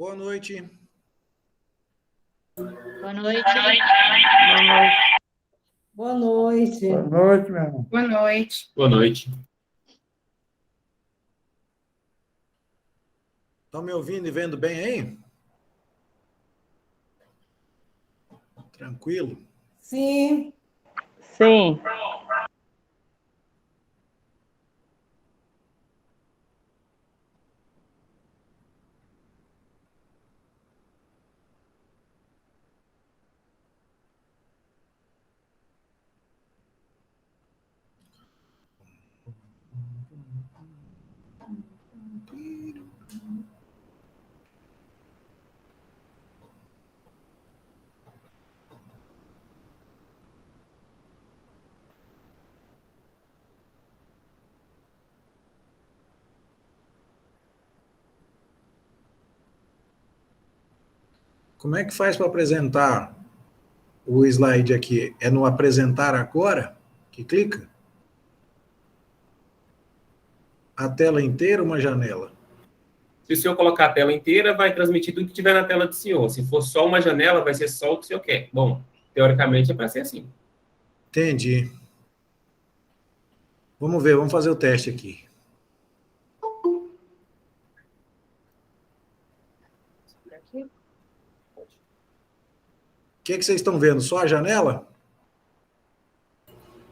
Boa noite. Boa noite. Boa noite. Boa noite, meu irmão. Boa noite. Boa noite. Estão me ouvindo e vendo bem aí? Tranquilo? Sim. Sim. Como é que faz para apresentar o slide aqui? É no apresentar agora que clica? A tela inteira ou uma janela? Se o senhor colocar a tela inteira, vai transmitir tudo que tiver na tela do senhor. Se for só uma janela, vai ser só o que o senhor quer. Bom, teoricamente é para ser assim. Entendi. Vamos ver, vamos fazer o teste aqui. O que vocês estão vendo? Só a janela?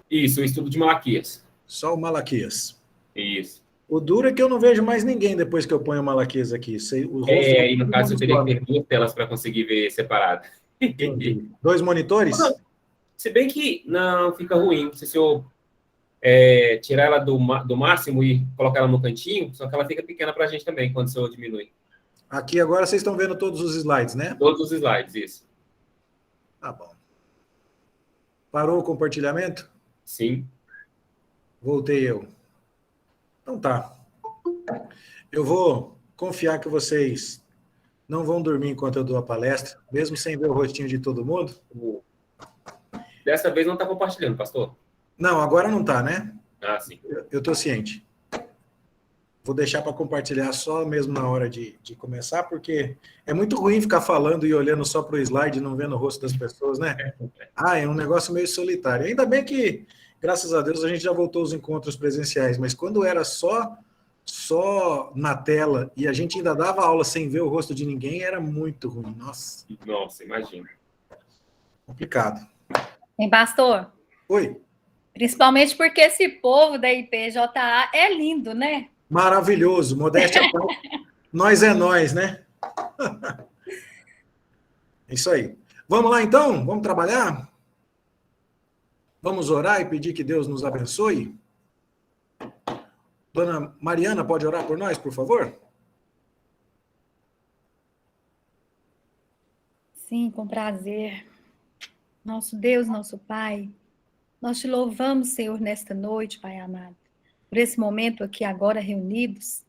Isso, o estudo de Malaquias. Só o Malaquias. Isso. O duro é que eu não vejo mais ninguém depois que eu ponho o Malaquias aqui. O rosto Aí no todo caso eu mundo teria que some. ter duas telas para conseguir ver separado. Entendi. 2 monitores? Se bem que não fica ruim. Se o senhor tirar ela do máximo e colocar ela no cantinho, só que ela fica pequena para a gente também, quando o senhor diminui. Aqui agora vocês estão vendo todos os slides, né? Todos os slides, isso. Tá bom. Parou o compartilhamento? Sim. Voltei eu. Então tá. Eu vou confiar que vocês não vão dormir enquanto eu dou a palestra, mesmo sem ver o rostinho de todo mundo. Dessa vez não está compartilhando, pastor? Não, agora não tá, né? Ah, sim. Eu tô ciente. Vou deixar para compartilhar só mesmo na hora de começar, porque é muito ruim ficar falando e olhando só para o slide e não vendo o rosto das pessoas, né? É um negócio meio solitário. Ainda bem que, graças a Deus, a gente já voltou aos encontros presenciais, mas quando era só na tela e a gente ainda dava aula sem ver o rosto de ninguém, era muito ruim. Nossa. Nossa, imagina. Complicado. Hein, pastor? Oi. Principalmente porque esse povo da IPJA é lindo, né? Maravilhoso. Modéstia à parte. Nós é nós, né? É isso aí. Vamos lá, então? Vamos trabalhar? Vamos orar e pedir que Deus nos abençoe? Dona Mariana, pode orar por nós, por favor? Sim, com prazer. Nosso Deus, nosso Pai, nós te louvamos, Senhor, nesta noite, Pai amado, por esse momento aqui agora reunidos,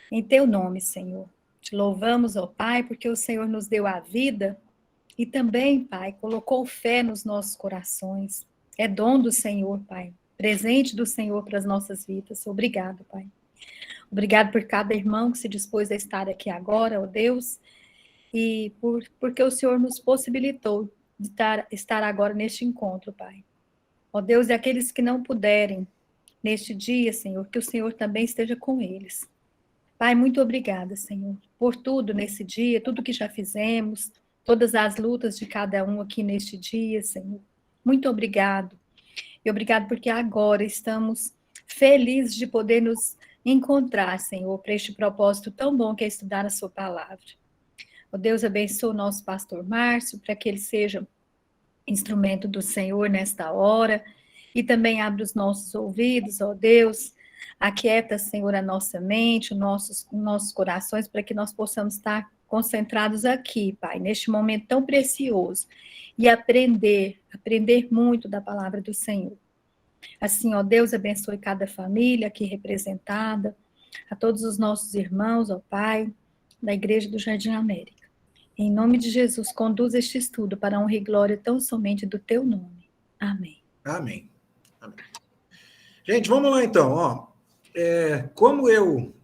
em Teu nome, Senhor. Te louvamos, ó Pai, porque o Senhor nos deu a vida e também, Pai, colocou fé nos nossos corações. É dom do Senhor, Pai, presente do Senhor para as nossas vidas. Obrigado, Pai. Obrigado por cada irmão que se dispôs a estar aqui agora, ó Deus, e porque o Senhor nos possibilitou de estar agora neste encontro, Pai. Ó Deus, e aqueles que não puderem neste dia, Senhor, que o Senhor também esteja com eles. Pai, muito obrigada, Senhor, por tudo nesse dia, tudo que já fizemos, todas as lutas de cada um aqui neste dia, Senhor. Muito obrigado. E obrigado porque agora estamos felizes de poder nos encontrar, Senhor, para este propósito tão bom que é estudar a sua palavra. Ó Deus, abençoe o nosso pastor Márcio, para que ele seja instrumento do Senhor nesta hora, e também abre os nossos ouvidos, ó Deus, aquieta, Senhor, a nossa mente, os nossos corações, para que nós possamos estar concentrados aqui, Pai, neste momento tão precioso, e aprender muito da palavra do Senhor. Assim, ó Deus, abençoe cada família aqui representada, a todos os nossos irmãos, ó Pai, da Igreja do Jardim América. Em nome de Jesus, conduz este estudo para a honra e glória tão somente do teu nome. Amém. Amém. Amém. Gente, vamos lá então. Como eu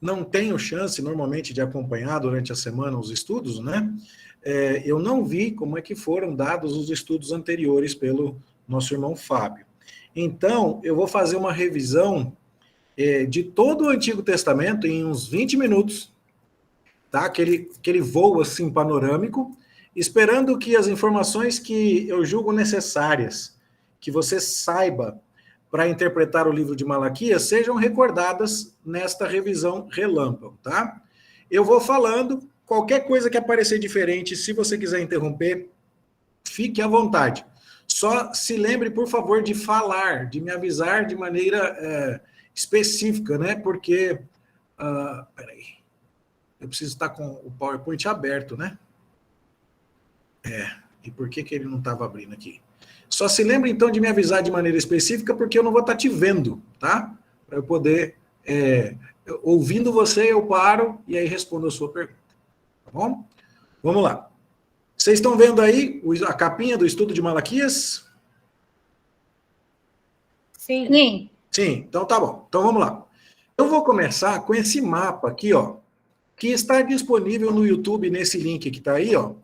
não tenho chance, normalmente, de acompanhar durante a semana os estudos, né? Eu não vi como é que foram dados os estudos anteriores pelo nosso irmão Fábio. Então, eu vou fazer uma revisão de todo o Antigo Testamento em uns 20 minutos, tá? Aquele voo assim panorâmico, esperando que as informações que eu julgo necessárias, que você saiba para interpretar o livro de Malaquias, sejam recordadas nesta revisão relâmpago, tá? Eu vou falando, qualquer coisa que aparecer diferente, se você quiser interromper, fique à vontade. Só se lembre, por favor, de falar, de me avisar de maneira específica, né? Porque, peraí, eu preciso estar com o PowerPoint aberto, né? E por que ele não estava abrindo aqui? Só se lembre, então, de me avisar de maneira específica, porque eu não vou estar te vendo, tá? Para eu poder, ouvindo você, eu paro e aí respondo a sua pergunta. Tá bom? Vamos lá. Vocês estão vendo aí a capinha do estudo de Malaquias? Sim. Sim. Sim, então tá bom. Então vamos lá. Eu vou começar com esse mapa aqui, ó, que está disponível no YouTube, nesse link que está aí, ó.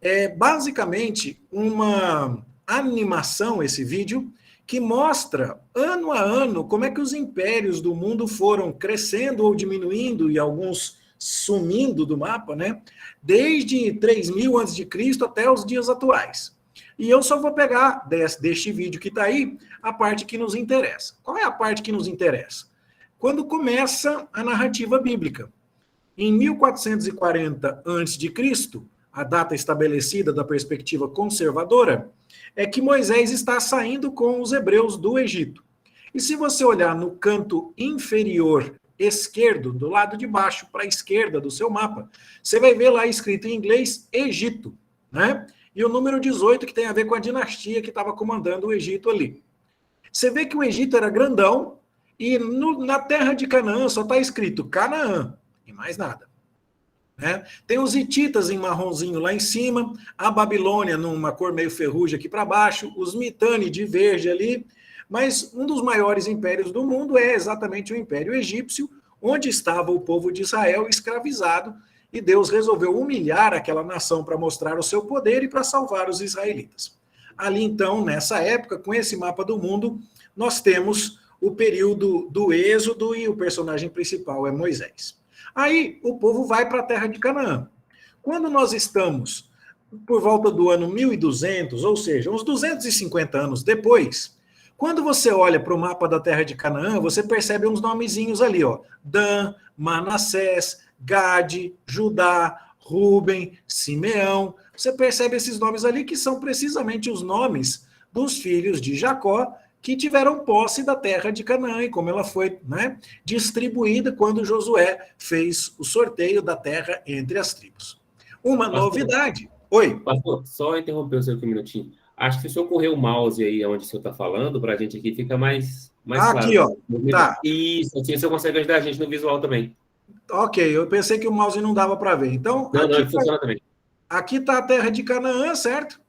É basicamente uma animação, esse vídeo, que mostra, ano a ano, como é que os impérios do mundo foram crescendo ou diminuindo, e alguns sumindo do mapa, né? Desde 3000 a.C. até os dias atuais. E eu só vou pegar deste vídeo que está aí, a parte que nos interessa. Qual é a parte que nos interessa? Quando começa a narrativa bíblica. Em 1440 a.C., a data estabelecida da perspectiva conservadora, é que Moisés está saindo com os hebreus do Egito. E se você olhar no canto inferior esquerdo, do lado de baixo para a esquerda do seu mapa, você vai ver lá escrito em inglês Egito, né? E o número 18, que tem a ver com a dinastia que estava comandando o Egito ali. Você vê que o Egito era grandão e na terra de Canaã só está escrito Canaã e mais nada. Né? Tem os hititas em marronzinho lá em cima, a Babilônia numa cor meio ferrugem aqui para baixo, os Mitanni de verde ali, mas um dos maiores impérios do mundo é exatamente o Império Egípcio, onde estava o povo de Israel escravizado, e Deus resolveu humilhar aquela nação para mostrar o seu poder e para salvar os israelitas. Ali então, nessa época, com esse mapa do mundo, nós temos o período do Êxodo e o personagem principal é Moisés. Aí o povo vai para a terra de Canaã. Quando nós estamos por volta do ano 1200, ou seja, uns 250 anos depois, quando você olha para o mapa da terra de Canaã, você percebe uns nomezinhos ali, ó. Dan, Manassés, Gade, Judá, Ruben, Simeão. Você percebe esses nomes ali que são precisamente os nomes dos filhos de Jacó que tiveram posse da terra de Canaã e como ela foi, né, distribuída quando Josué fez o sorteio da terra entre as tribos. Uma novidade. Oi. Pastor, só interromper o senhor aqui um minutinho. Acho que se o senhor correr o mouse aí onde o senhor está falando, para a gente aqui fica mais claro. Aqui, ó. Tá. Isso, assim o senhor consegue ajudar a gente no visual também. Ok, eu pensei que o mouse não dava para ver. Então, não, ele funciona também. Aqui está a terra de Canaã, certo?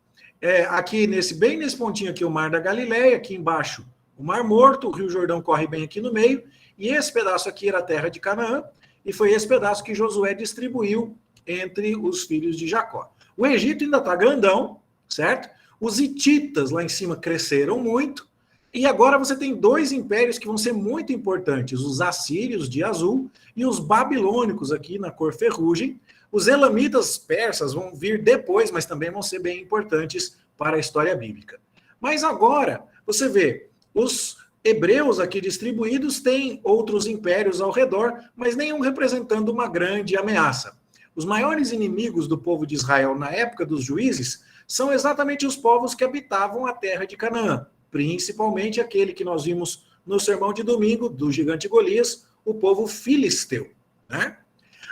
Aqui, bem nesse pontinho aqui, o Mar da Galileia, aqui embaixo, o Mar Morto, o Rio Jordão corre bem aqui no meio, e esse pedaço aqui era a terra de Canaã, e foi esse pedaço que Josué distribuiu entre os filhos de Jacó. O Egito ainda está grandão, certo? Os hititas lá em cima cresceram muito, e agora você tem dois impérios que vão ser muito importantes, os assírios de azul e os babilônicos aqui na cor ferrugem. Os elamitas persas vão vir depois, mas também vão ser bem importantes para a história bíblica. Mas agora, você vê, os hebreus aqui distribuídos têm outros impérios ao redor, mas nenhum representando uma grande ameaça. Os maiores inimigos do povo de Israel na época dos juízes são exatamente os povos que habitavam a terra de Canaã, principalmente aquele que nós vimos no sermão de domingo, do gigante Golias, o povo filisteu, né?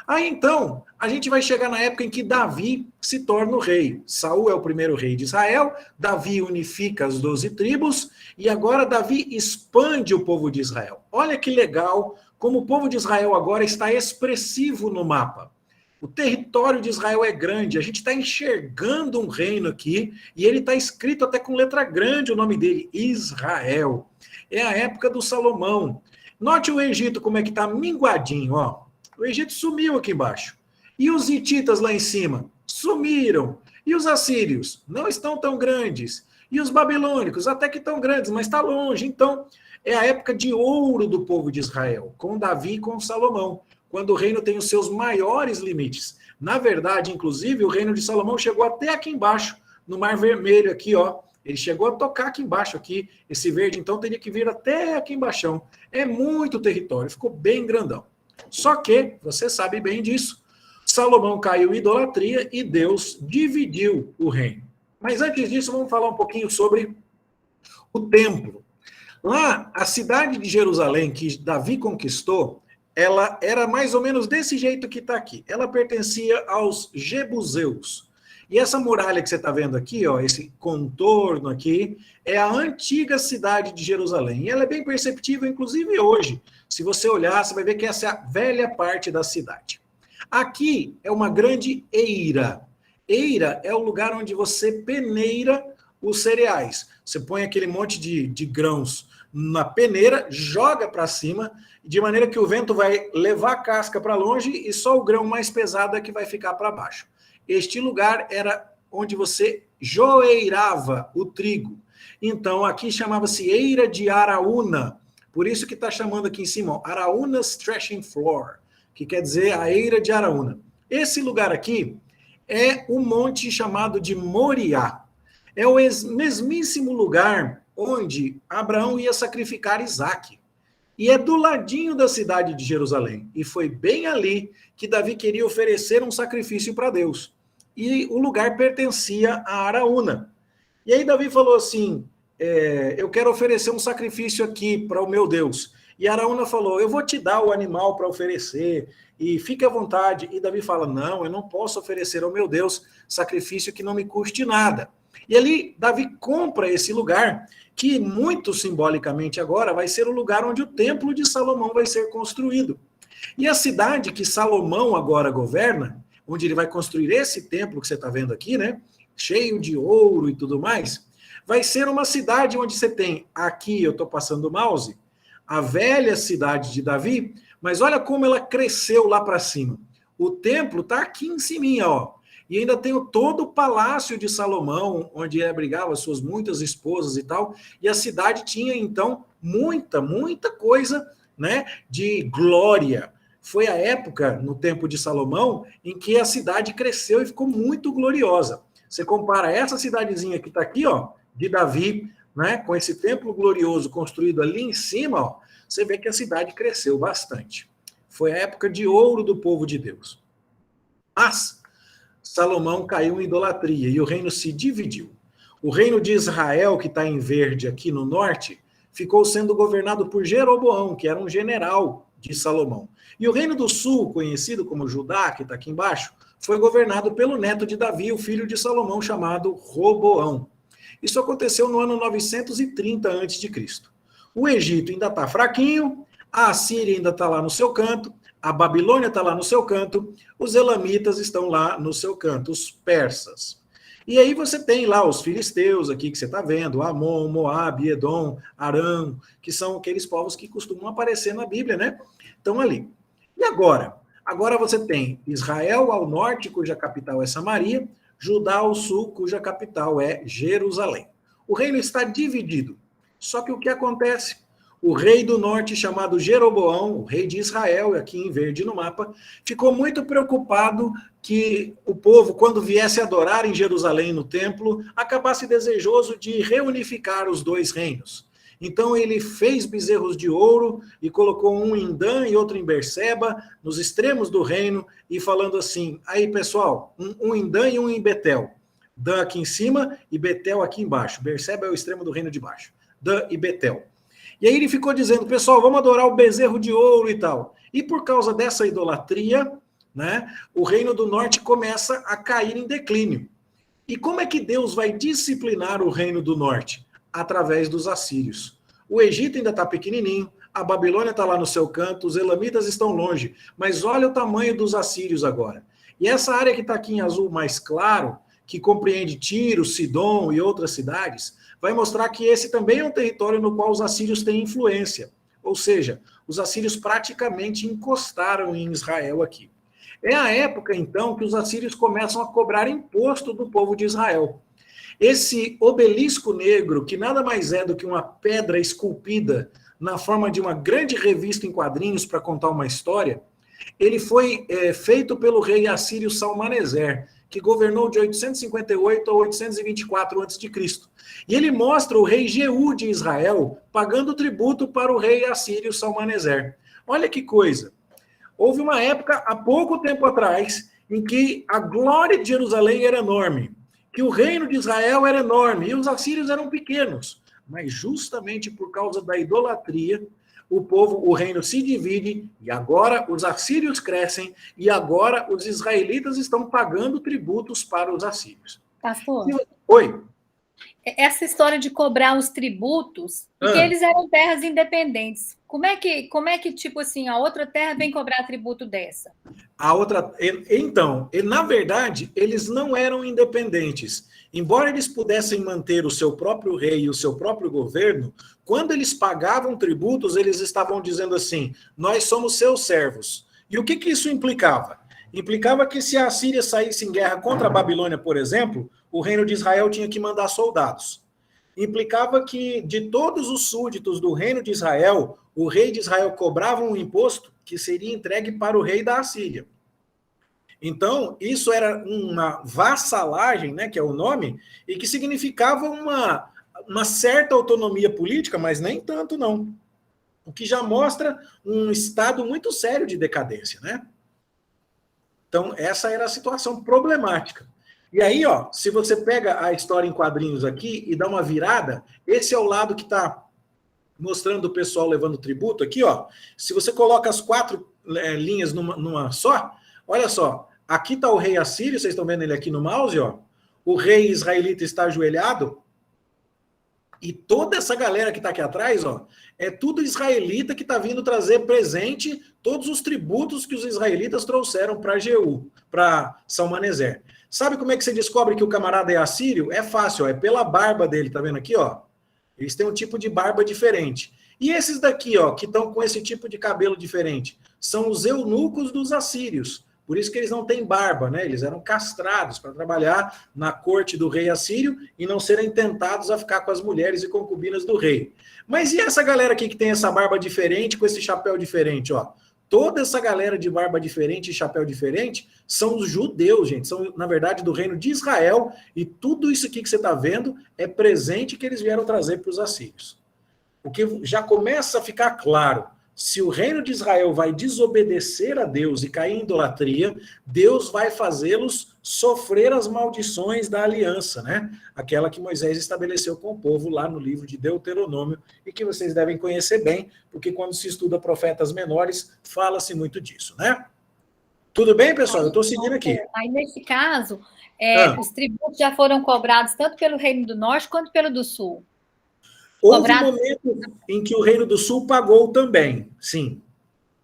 Aí então, a gente vai chegar na época em que Davi se torna o rei. Saul é o primeiro rei de Israel, Davi unifica as 12 tribos, e agora Davi expande o povo de Israel. Olha que legal como o povo de Israel agora está expressivo no mapa. O território de Israel é grande, a gente está enxergando um reino aqui, e ele está escrito até com letra grande o nome dele, Israel. É a época do Salomão. Note o Egito como é que está minguadinho, ó. O Egito sumiu aqui embaixo. E os hititas lá em cima? Sumiram. E os assírios? Não estão tão grandes. E os babilônicos? Até que estão grandes, mas está longe. Então, é a época de ouro do povo de Israel, com Davi e com Salomão, quando o reino tem os seus maiores limites. Na verdade, inclusive, o reino de Salomão chegou até aqui embaixo, no Mar Vermelho, aqui, ó. Ele chegou a tocar aqui embaixo, aqui. Esse verde, então, teria que vir até aqui embaixo. É muito território, ficou bem grandão. Só que, você sabe bem disso, Salomão caiu em idolatria e Deus dividiu o reino. Mas antes disso, vamos falar um pouquinho sobre o templo. Lá, a cidade de Jerusalém, que Davi conquistou, ela era mais ou menos desse jeito que está aqui. Ela pertencia aos jebuseus. E essa muralha que você está vendo aqui, ó, esse contorno aqui, é a antiga cidade de Jerusalém. E ela é bem perceptível, inclusive hoje. Se você olhar, você vai ver que essa é a velha parte da cidade. Aqui é uma grande eira. Eira é o lugar onde você peneira os cereais. Você põe aquele monte de grãos na peneira, joga para cima, de maneira que o vento vai levar a casca para longe e só o grão mais pesado é que vai ficar para baixo. Este lugar era onde você joeirava o trigo. Então, aqui chamava-se Eira de Araúna. Por isso que está chamando aqui em cima, ó, Araúna's Threshing Floor, que quer dizer a Eira de Araúna. Esse lugar aqui é o monte chamado de Moriá. É o mesmíssimo lugar onde Abraão ia sacrificar Isaque. E é do ladinho da cidade de Jerusalém. E foi bem ali que Davi queria oferecer um sacrifício para Deus. E o lugar pertencia a Araúna. E aí Davi falou assim, eu quero oferecer um sacrifício aqui para o meu Deus. E Araúna falou, eu vou te dar o animal para oferecer, e fique à vontade. E Davi fala, não, eu não posso oferecer ao meu Deus sacrifício que não me custe nada. E ali Davi compra esse lugar, que muito simbolicamente agora vai ser o lugar onde o templo de Salomão vai ser construído. E a cidade que Salomão agora governa, onde ele vai construir esse templo que você está vendo aqui, né, cheio de ouro e tudo mais, vai ser uma cidade onde você tem, aqui eu estou passando o mouse, a velha cidade de Davi, mas olha como ela cresceu lá para cima. O templo está aqui em cima, ó. E ainda tem todo o palácio de Salomão, onde ele abrigava suas muitas esposas e tal. E a cidade tinha, então, muita coisa, né, de glória. Foi a época, no tempo de Salomão, em que a cidade cresceu e ficou muito gloriosa. Você compara essa cidadezinha que está aqui, ó, de Davi, né, com esse templo glorioso construído ali em cima, ó, você vê que a cidade cresceu bastante. Foi a época de ouro do povo de Deus. Mas Salomão caiu em idolatria e o reino se dividiu. O reino de Israel, que está em verde aqui no norte, ficou sendo governado por Jeroboão, que era um general de Salomão. E o reino do sul, conhecido como Judá, que está aqui embaixo, foi governado pelo neto de Davi, o filho de Salomão, chamado Roboão. Isso aconteceu no ano 930 a.C. O Egito ainda está fraquinho, a Assíria ainda está lá no seu canto, a Babilônia está lá no seu canto, os elamitas estão lá no seu canto, os persas. E aí você tem lá os filisteus aqui que você está vendo, Amon, Moabe, Edom, Arã, que são aqueles povos que costumam aparecer na Bíblia, né? Estão ali. E agora? Agora você tem Israel ao norte, cuja capital é Samaria, Judá ao sul, cuja capital é Jerusalém. O reino está dividido. Só que o que acontece? O rei do norte, chamado Jeroboão, o rei de Israel, aqui em verde no mapa, ficou muito preocupado que o povo, quando viesse adorar em Jerusalém no templo, acabasse desejoso de reunificar os dois reinos. Então ele fez bezerros de ouro e colocou um em Dan e outro em Berseba, nos extremos do reino, e falando assim, aí pessoal, um em Dan e um em Betel. Dan aqui em cima e Betel aqui embaixo. Berseba é o extremo do reino de baixo. Dan e Betel. E aí ele ficou dizendo, pessoal, vamos adorar o bezerro de ouro e tal. E por causa dessa idolatria, né, o reino do norte começa a cair em declínio. E como é que Deus vai disciplinar o reino do norte? Através dos assírios. O Egito ainda está pequenininho, a Babilônia está lá no seu canto, os elamitas estão longe. Mas olha o tamanho dos assírios agora. E essa área que está aqui em azul mais claro, que compreende Tiro, Sidom e outras cidades, vai mostrar que esse também é um território no qual os assírios têm influência. Ou seja, os assírios praticamente encostaram em Israel aqui. É a época, então, que os assírios começam a cobrar imposto do povo de Israel. Esse obelisco negro, que nada mais é do que uma pedra esculpida na forma de uma grande revista em quadrinhos para contar uma história, ele foi feito pelo rei assírio Salmaneser, que governou de 858 a 824 a.C. E ele mostra o rei Jeú de Israel pagando tributo para o rei assírio Salmaneser. Olha que coisa! Houve uma época, há pouco tempo atrás, em que a glória de Jerusalém era enorme, que o reino de Israel era enorme e os assírios eram pequenos. Mas justamente por causa da idolatria, o reino se divide e agora os assírios crescem e agora os israelitas estão pagando tributos para os assírios. Pastor, Oi. essa história de cobrar os tributos, porque eles eram terras independentes. Como é que, tipo assim, a outra terra vem cobrar tributo dessa? Então, na verdade, eles não eram independentes. Embora eles pudessem manter o seu próprio rei e o seu próprio governo, quando eles pagavam tributos, eles estavam dizendo assim, nós somos seus servos. E o que isso implicava? Implicava que se a Síria saísse em guerra contra a Babilônia, por exemplo, o reino de Israel tinha que mandar soldados. Implicava que de todos os súditos do reino de Israel, o rei de Israel cobrava um imposto que seria entregue para o rei da Assíria. Então, isso era uma vassalagem, né, que é o nome, e que significava uma certa autonomia política, mas nem tanto não. O que já mostra um estado muito sério de decadência, né? Então, essa era a situação problemática. E aí, ó, se você pega a história em quadrinhos aqui e dá uma virada, esse é o lado que está mostrando o pessoal levando tributo aqui, ó. Se você coloca as 4 linhas numa só, olha só, aqui está o rei assírio, vocês estão vendo ele aqui no mouse, ó. O rei israelita está ajoelhado. E toda essa galera que está aqui atrás, ó, é tudo israelita que está vindo trazer presente todos os tributos que os israelitas trouxeram para Jeú, para Salmaneser. Sabe como é que você descobre que o camarada é assírio? É fácil, ó, é pela barba dele, tá vendo aqui, ó? Eles têm um tipo de barba diferente. E esses daqui, ó, que estão com esse tipo de cabelo diferente, são os eunucos dos assírios. Por isso que eles não têm barba, né? Eles eram castrados para trabalhar na corte do rei assírio e não serem tentados a ficar com as mulheres e concubinas do rei. Mas e essa galera aqui que tem essa barba diferente, com esse chapéu diferente, ó? Toda essa galera de barba diferente e chapéu diferente são os judeus, gente. São, na verdade, do reino de Israel. E tudo isso aqui que você está vendo é presente que eles vieram trazer para os assírios. O que já começa a ficar claro. Se o reino de Israel vai desobedecer a Deus e cair em idolatria, Deus vai fazê-los sofrer as maldições da aliança, né? Aquela que Moisés estabeleceu com o povo lá no livro de Deuteronômio e que vocês devem conhecer bem, porque quando se estuda profetas menores, fala-se muito disso, né? Tudo bem, pessoal? Eu estou seguindo aqui. Aí, nesse caso, os tributos já foram cobrados tanto pelo Reino do Norte quanto pelo do Sul. Houve um momento em que o Reino do Sul pagou também, sim.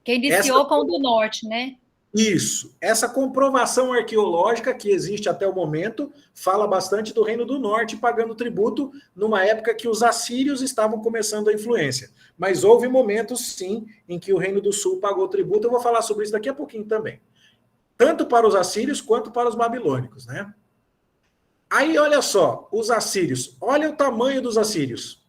Que iniciou com o do Norte, né? Isso. Essa comprovação arqueológica que existe até o momento fala bastante do Reino do Norte pagando tributo numa época que os assírios estavam começando a influência. Mas houve momentos, sim, em que o Reino do Sul pagou tributo. Eu vou falar sobre isso daqui a pouquinho também. Tanto para os assírios quanto para os babilônicos, né? Aí, olha só, os assírios. Olha o tamanho dos assírios.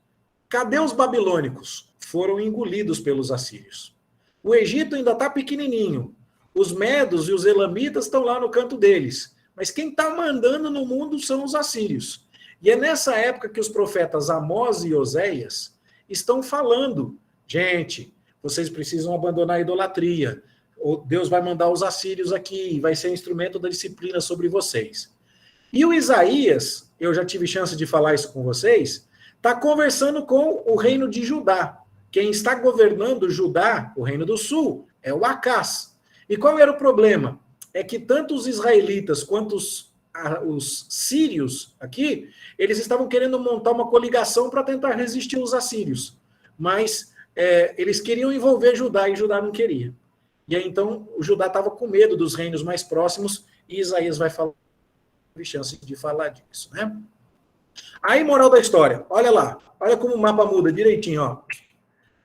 Cadê os babilônicos? Foram engolidos pelos assírios. O Egito ainda está pequenininho. Os medos e os elamitas estão lá no canto deles. Mas quem está mandando no mundo são os assírios. E é nessa época que os profetas Amós e Oséias estão falando, gente, vocês precisam abandonar a idolatria. Deus vai mandar os assírios aqui, vai ser instrumento da disciplina sobre vocês. E o Isaías, eu já tive chance de falar isso com vocês, está conversando com o reino de Judá. Quem está governando Judá, o reino do sul, é o Acás. E qual era o problema? É que tanto os israelitas quanto os sírios aqui, eles estavam querendo montar uma coligação para tentar resistir aos assírios. Mas eles queriam envolver Judá e Judá não queria. E aí, então, o Judá estava com medo dos reinos mais próximos e Isaías vai falar, teve chance de falar disso, né? Aí, moral da história, olha lá, olha como o mapa muda direitinho, ó.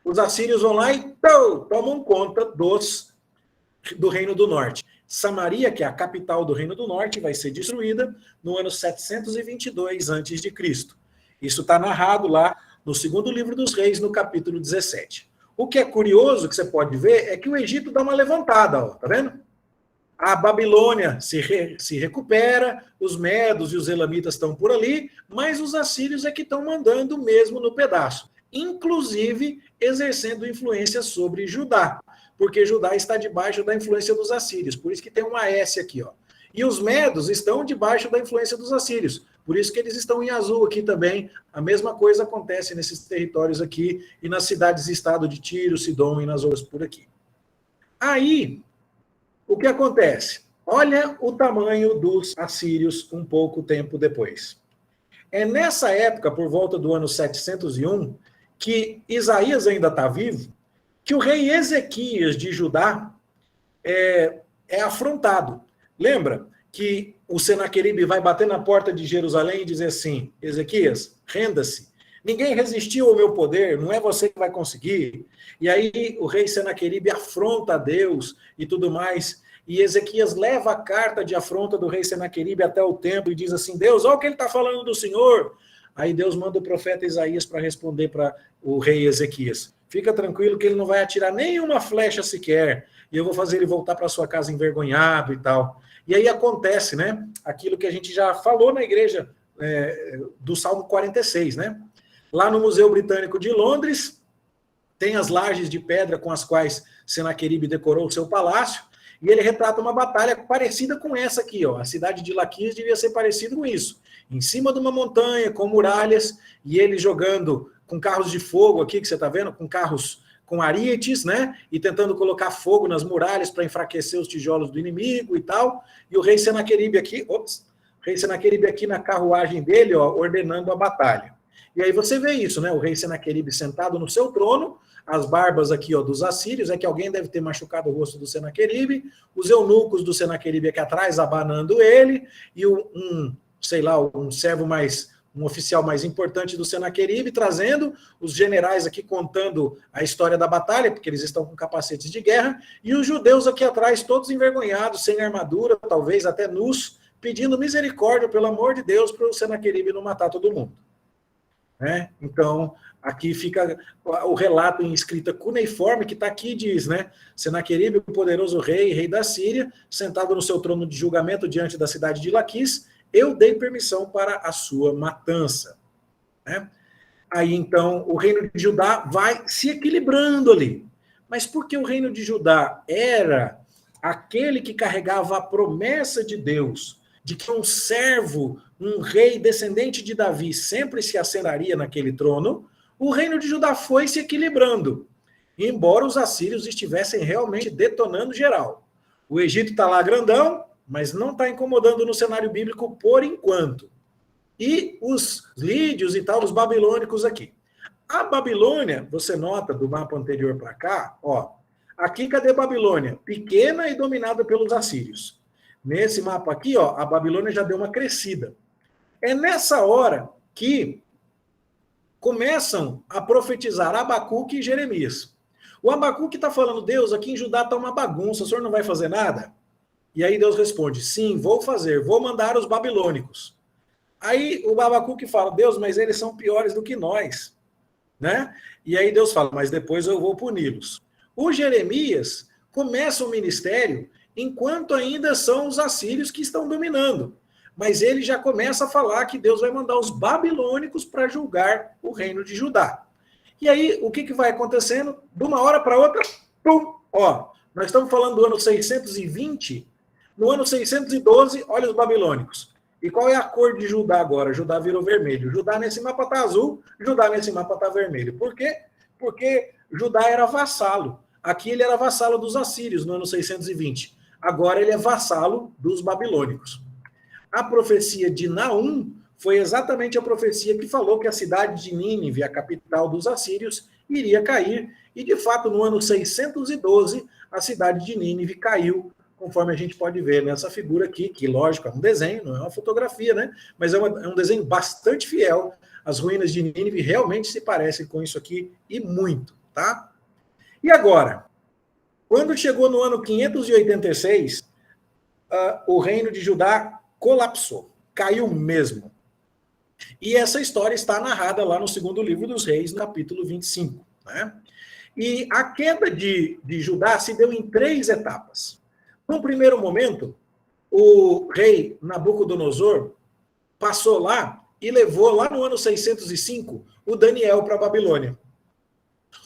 os assírios vão lá e tomam conta do Reino do Norte. Samaria, que é a capital do Reino do Norte, vai ser destruída no ano 722 a.C. Isso está narrado lá no segundo livro dos Reis, no capítulo 17. O que é curioso, que você pode ver, é que o Egito dá uma levantada, ó, tá vendo? A Babilônia se recupera, os medos e os elamitas estão por ali, mas os assírios é que estão mandando mesmo no pedaço, inclusive exercendo influência sobre Judá, porque Judá está debaixo da influência dos assírios, por isso que tem uma S aqui, ó. E os medos estão debaixo da influência dos assírios, por isso que eles estão em azul aqui também. A mesma coisa acontece nesses territórios aqui e nas cidades e estado de Tiro, Sidom e nas outras por aqui. Aí, o que acontece? Olha o tamanho dos assírios um pouco tempo depois. É nessa época, por volta do ano 701, que Isaías ainda está vivo, que o rei Ezequias de Judá é afrontado. Lembra que o Senaqueribe vai bater na porta de Jerusalém e dizer assim: Ezequias, renda-se. Ninguém resistiu ao meu poder, não é você que vai conseguir. E aí o rei Senaqueribe afronta a Deus e tudo mais. E Ezequias leva a carta de afronta do rei Senaqueribe até o templo e diz assim: Deus, olha o que ele está falando do Senhor. Aí Deus manda o profeta Isaías para responder para o rei Ezequias: fica tranquilo que ele não vai atirar nenhuma flecha sequer, e eu vou fazer ele voltar para sua casa envergonhado e tal. E aí acontece, né, aquilo que a gente já falou na igreja do Salmo 46, né? Lá no Museu Britânico de Londres, tem as lajes de pedra com as quais Senaqueribe decorou o seu palácio, e ele retrata uma batalha parecida com essa aqui, ó. A cidade de Laquis devia ser parecida com isso. Em cima de uma montanha, com muralhas, e ele jogando com carros de fogo aqui, que você está vendo, com carros com arietes, né? E tentando colocar fogo nas muralhas para enfraquecer os tijolos do inimigo e tal. E o rei Senaqueribe aqui, na carruagem dele, ó, ordenando a batalha. E aí você vê isso, né? O rei Senaqueribe sentado no seu trono, as barbas aqui, ó, dos assírios, é que alguém deve ter machucado o rosto do Senaqueribe, os eunucos do Senaqueribe aqui atrás abanando ele, e um servo um oficial mais importante do Senaqueribe, trazendo os generais aqui contando a história da batalha, porque eles estão com capacetes de guerra, e os judeus aqui atrás, todos envergonhados, sem armadura, talvez até nus, pedindo misericórdia, pelo amor de Deus, para o Senaqueribe não matar todo mundo. Né? Então, aqui fica o relato em escrita cuneiforme, que está aqui, diz, né? Senaqueribe, o poderoso rei da Síria, sentado no seu trono de julgamento diante da cidade de Laquis, eu dei permissão para a sua matança. Né? Aí, então, o reino de Judá vai se equilibrando ali. Mas porque o reino de Judá era aquele que carregava a promessa de Deus, de que um servo, um rei descendente de Davi, sempre se assentaria naquele trono, o reino de Judá foi se equilibrando, embora os assírios estivessem realmente detonando geral. O Egito está lá grandão, mas não está incomodando no cenário bíblico por enquanto. E os lídios e tal, os babilônicos aqui. A Babilônia, você nota do mapa anterior para cá, ó, aqui cadê Babilônia? Pequena e dominada pelos assírios. Nesse mapa aqui, ó, a Babilônia já deu uma crescida. É nessa hora que começam a profetizar Abacuque e Jeremias. O Abacuque está falando: Deus, aqui em Judá está uma bagunça, o senhor não vai fazer nada? E aí Deus responde: sim, vou fazer, vou mandar os babilônicos. Aí o Abacuque fala: Deus, mas eles são piores do que nós. Né? E aí Deus fala: mas depois eu vou puni-los. O Jeremias começa o ministério enquanto ainda são os assírios que estão dominando. Mas ele já começa a falar que Deus vai mandar os babilônicos para julgar o reino de Judá. E aí, o que vai acontecendo? De uma hora para outra, pum! Ó, nós estamos falando do ano 620, no ano 612, olha os babilônicos. E qual é a cor de Judá agora? Judá virou vermelho. Judá nesse mapa está azul, Judá nesse mapa está vermelho. Por quê? Porque Judá era vassalo. Aqui ele era vassalo dos assírios no ano 620. Agora ele é vassalo dos babilônicos. A profecia de Naum foi exatamente a profecia que falou que a cidade de Nínive, a capital dos assírios, iria cair. E, de fato, no ano 612, a cidade de Nínive caiu, conforme a gente pode ver nessa figura aqui, que, lógico, é um desenho, não é uma fotografia, né? Mas é um desenho bastante fiel. As ruínas de Nínive realmente se parecem com isso aqui, e muito. tá? E agora, quando chegou no ano 586, o reino de Judá colapsou, caiu mesmo. E essa história está narrada lá no segundo livro dos Reis, no capítulo 25, né? E a queda de Judá se deu em 3 etapas. No primeiro momento, o rei Nabucodonosor passou lá e levou, lá no ano 605, o Daniel para a Babilônia.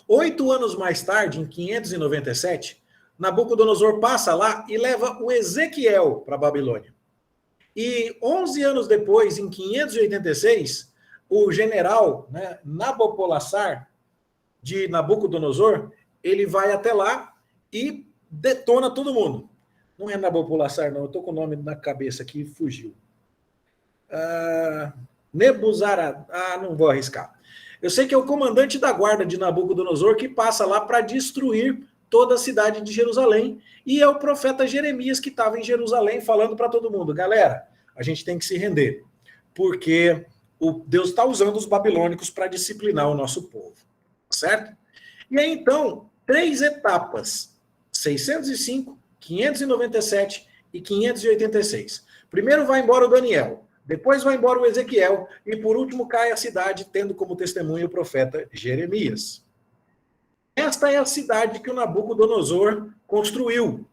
8 anos mais tarde, em 597, Nabucodonosor passa lá e leva o Ezequiel para a Babilônia. E 11 anos depois, em 586, o general, né, Nabopolassar, de Nabucodonosor, ele vai até lá e detona todo mundo. Não é Nabopolassar, não, eu estou com o nome na cabeça aqui, fugiu. Nebuzaradan, não vou arriscar. Eu sei que é o comandante da guarda de Nabucodonosor que passa lá para destruir toda a cidade de Jerusalém, e é o profeta Jeremias que estava em Jerusalém falando para todo mundo, galera, a gente tem que se render, porque Deus está usando os babilônicos para disciplinar o nosso povo, certo? E aí então, 3 etapas, 605, 597 e 586. Primeiro vai embora o Daniel, depois vai embora o Ezequiel, e por último cai a cidade, tendo como testemunha o profeta Jeremias. Esta é a cidade que o Nabucodonosor construiu,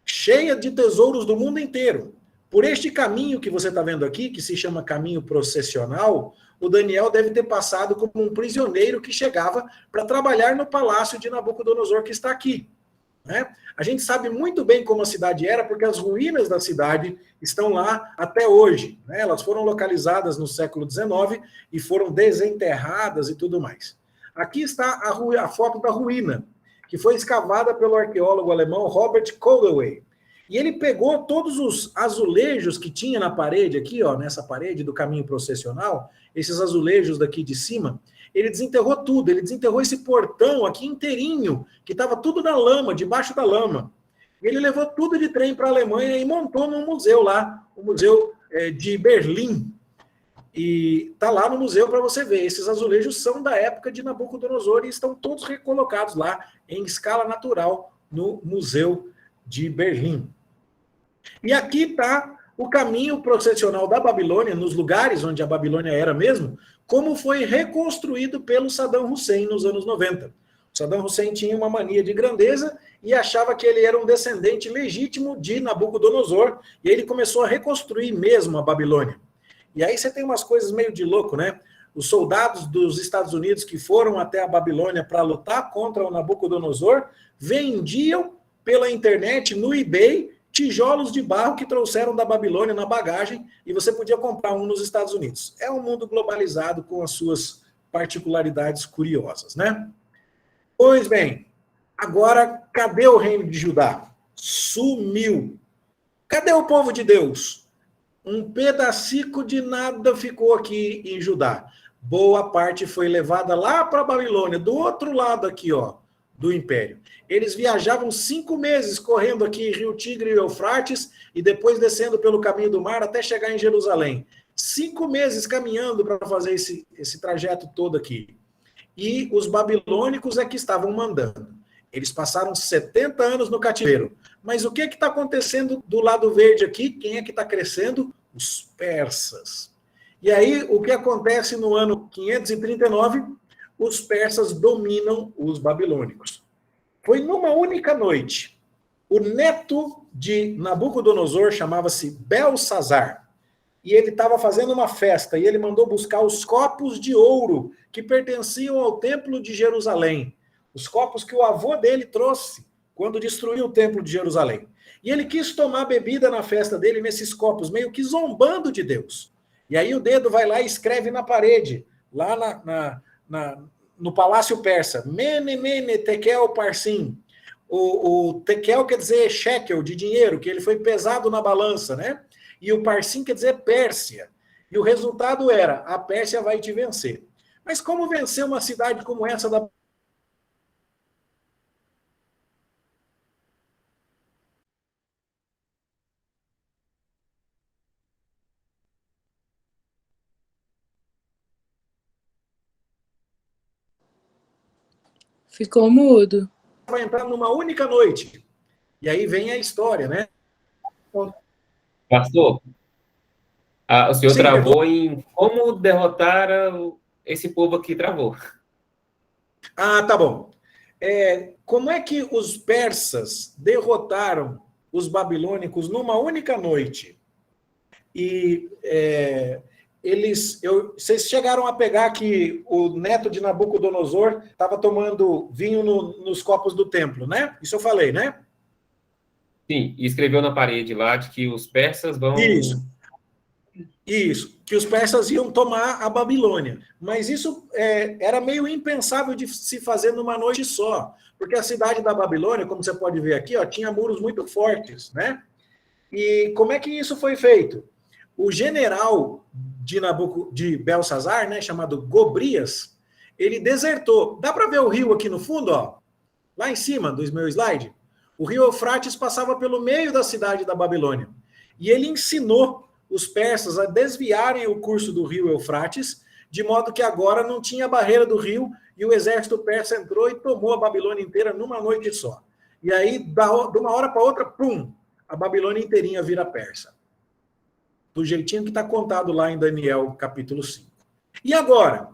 cheia de tesouros do mundo inteiro. Por este caminho que você está vendo aqui, que se chama caminho processional, o Daniel deve ter passado como um prisioneiro que chegava para trabalhar no palácio de Nabucodonosor, que está aqui. Né? A gente sabe muito bem como a cidade era, porque as ruínas da cidade estão lá até hoje. Né? Elas foram localizadas no século XIX e foram desenterradas e tudo mais. Aqui está a foto da ruína, que foi escavada pelo arqueólogo alemão Robert Caldewey. E ele pegou todos os azulejos que tinha na parede aqui, ó, nessa parede do caminho processional, esses azulejos daqui de cima, ele desenterrou tudo, ele desenterrou esse portão aqui inteirinho, que estava tudo na lama, debaixo da lama. Ele levou tudo de trem para a Alemanha e montou num museu lá, o Museu de Berlim. E está lá no museu para você ver. Esses azulejos são da época de Nabucodonosor e estão todos recolocados lá em escala natural no Museu de Berlim. E aqui está o caminho processional da Babilônia, nos lugares onde a Babilônia era mesmo, como foi reconstruído pelo Saddam Hussein nos anos 90. O Saddam Hussein tinha uma mania de grandeza e achava que ele era um descendente legítimo de Nabucodonosor, e ele começou a reconstruir mesmo a Babilônia. E aí você tem umas coisas meio de louco, né? Os soldados dos Estados Unidos que foram até a Babilônia para lutar contra o Nabucodonosor vendiam pela internet, no eBay, tijolos de barro que trouxeram da Babilônia na bagagem, e você podia comprar um nos Estados Unidos. É um mundo globalizado com as suas particularidades curiosas, né? Pois bem, agora, cadê o reino de Judá? Sumiu. Cadê o povo de Deus? Um pedacico de nada ficou aqui em Judá. Boa parte foi levada lá para a Babilônia, do outro lado aqui, ó, do império. Eles viajavam 5 meses correndo aqui Rio Tigre e Eufrates e depois descendo pelo caminho do mar até chegar em Jerusalém. 5 meses caminhando para fazer esse trajeto todo aqui. E os babilônicos é que estavam mandando. Eles passaram 70 anos no cativeiro. Mas o que está acontecendo do lado verde aqui? Quem é que está crescendo? Os persas. E aí, o que acontece no ano 539? Os persas dominam os babilônicos. Foi numa única noite. O neto de Nabucodonosor chamava-se Belsazar. E ele estava fazendo uma festa, e ele mandou buscar os copos de ouro que pertenciam ao templo de Jerusalém. Os copos que o avô dele trouxe quando destruiu o templo de Jerusalém. E ele quis tomar bebida na festa dele nesses copos, meio que zombando de Deus. E aí o dedo vai lá e escreve na parede, lá no palácio persa, Mene, Mene, Tekel, Parsim. O Tekel quer dizer shekel, de dinheiro, que ele foi pesado na balança, né? E o Parsim quer dizer Pérsia. E o resultado era, a Pérsia vai te vencer. Mas como vencer uma cidade como essa da Ficou mudo. Vai entrar numa única noite. E aí vem a história, né? Pastor, o senhor Sim, travou em como derrotar esse povo aqui, travou. Ah, tá bom. Como é que os persas derrotaram os babilônicos numa única noite? E vocês chegaram a pegar que o neto de Nabucodonosor estava tomando vinho nos copos do templo, né? Isso eu falei, né? Sim, e escreveu na parede lá de que os persas vão... Isso, que os persas iam tomar a Babilônia. Mas isso era meio impensável de se fazer numa noite só, porque a cidade da Babilônia, como você pode ver aqui, ó, tinha muros muito fortes, né? E como é que isso foi feito? O general de Belsazar, né, chamado Gobrias, ele desertou. Dá para ver o rio aqui no fundo, ó? Lá em cima do meu slide? O rio Eufrates passava pelo meio da cidade da Babilônia. E ele ensinou os persas a desviarem o curso do rio Eufrates, de modo que agora não tinha barreira do rio, e o exército persa entrou e tomou a Babilônia inteira numa noite só. E aí, de uma hora para outra, pum, a Babilônia inteirinha vira persa. Do jeitinho que está contado lá em Daniel, capítulo 5. E agora?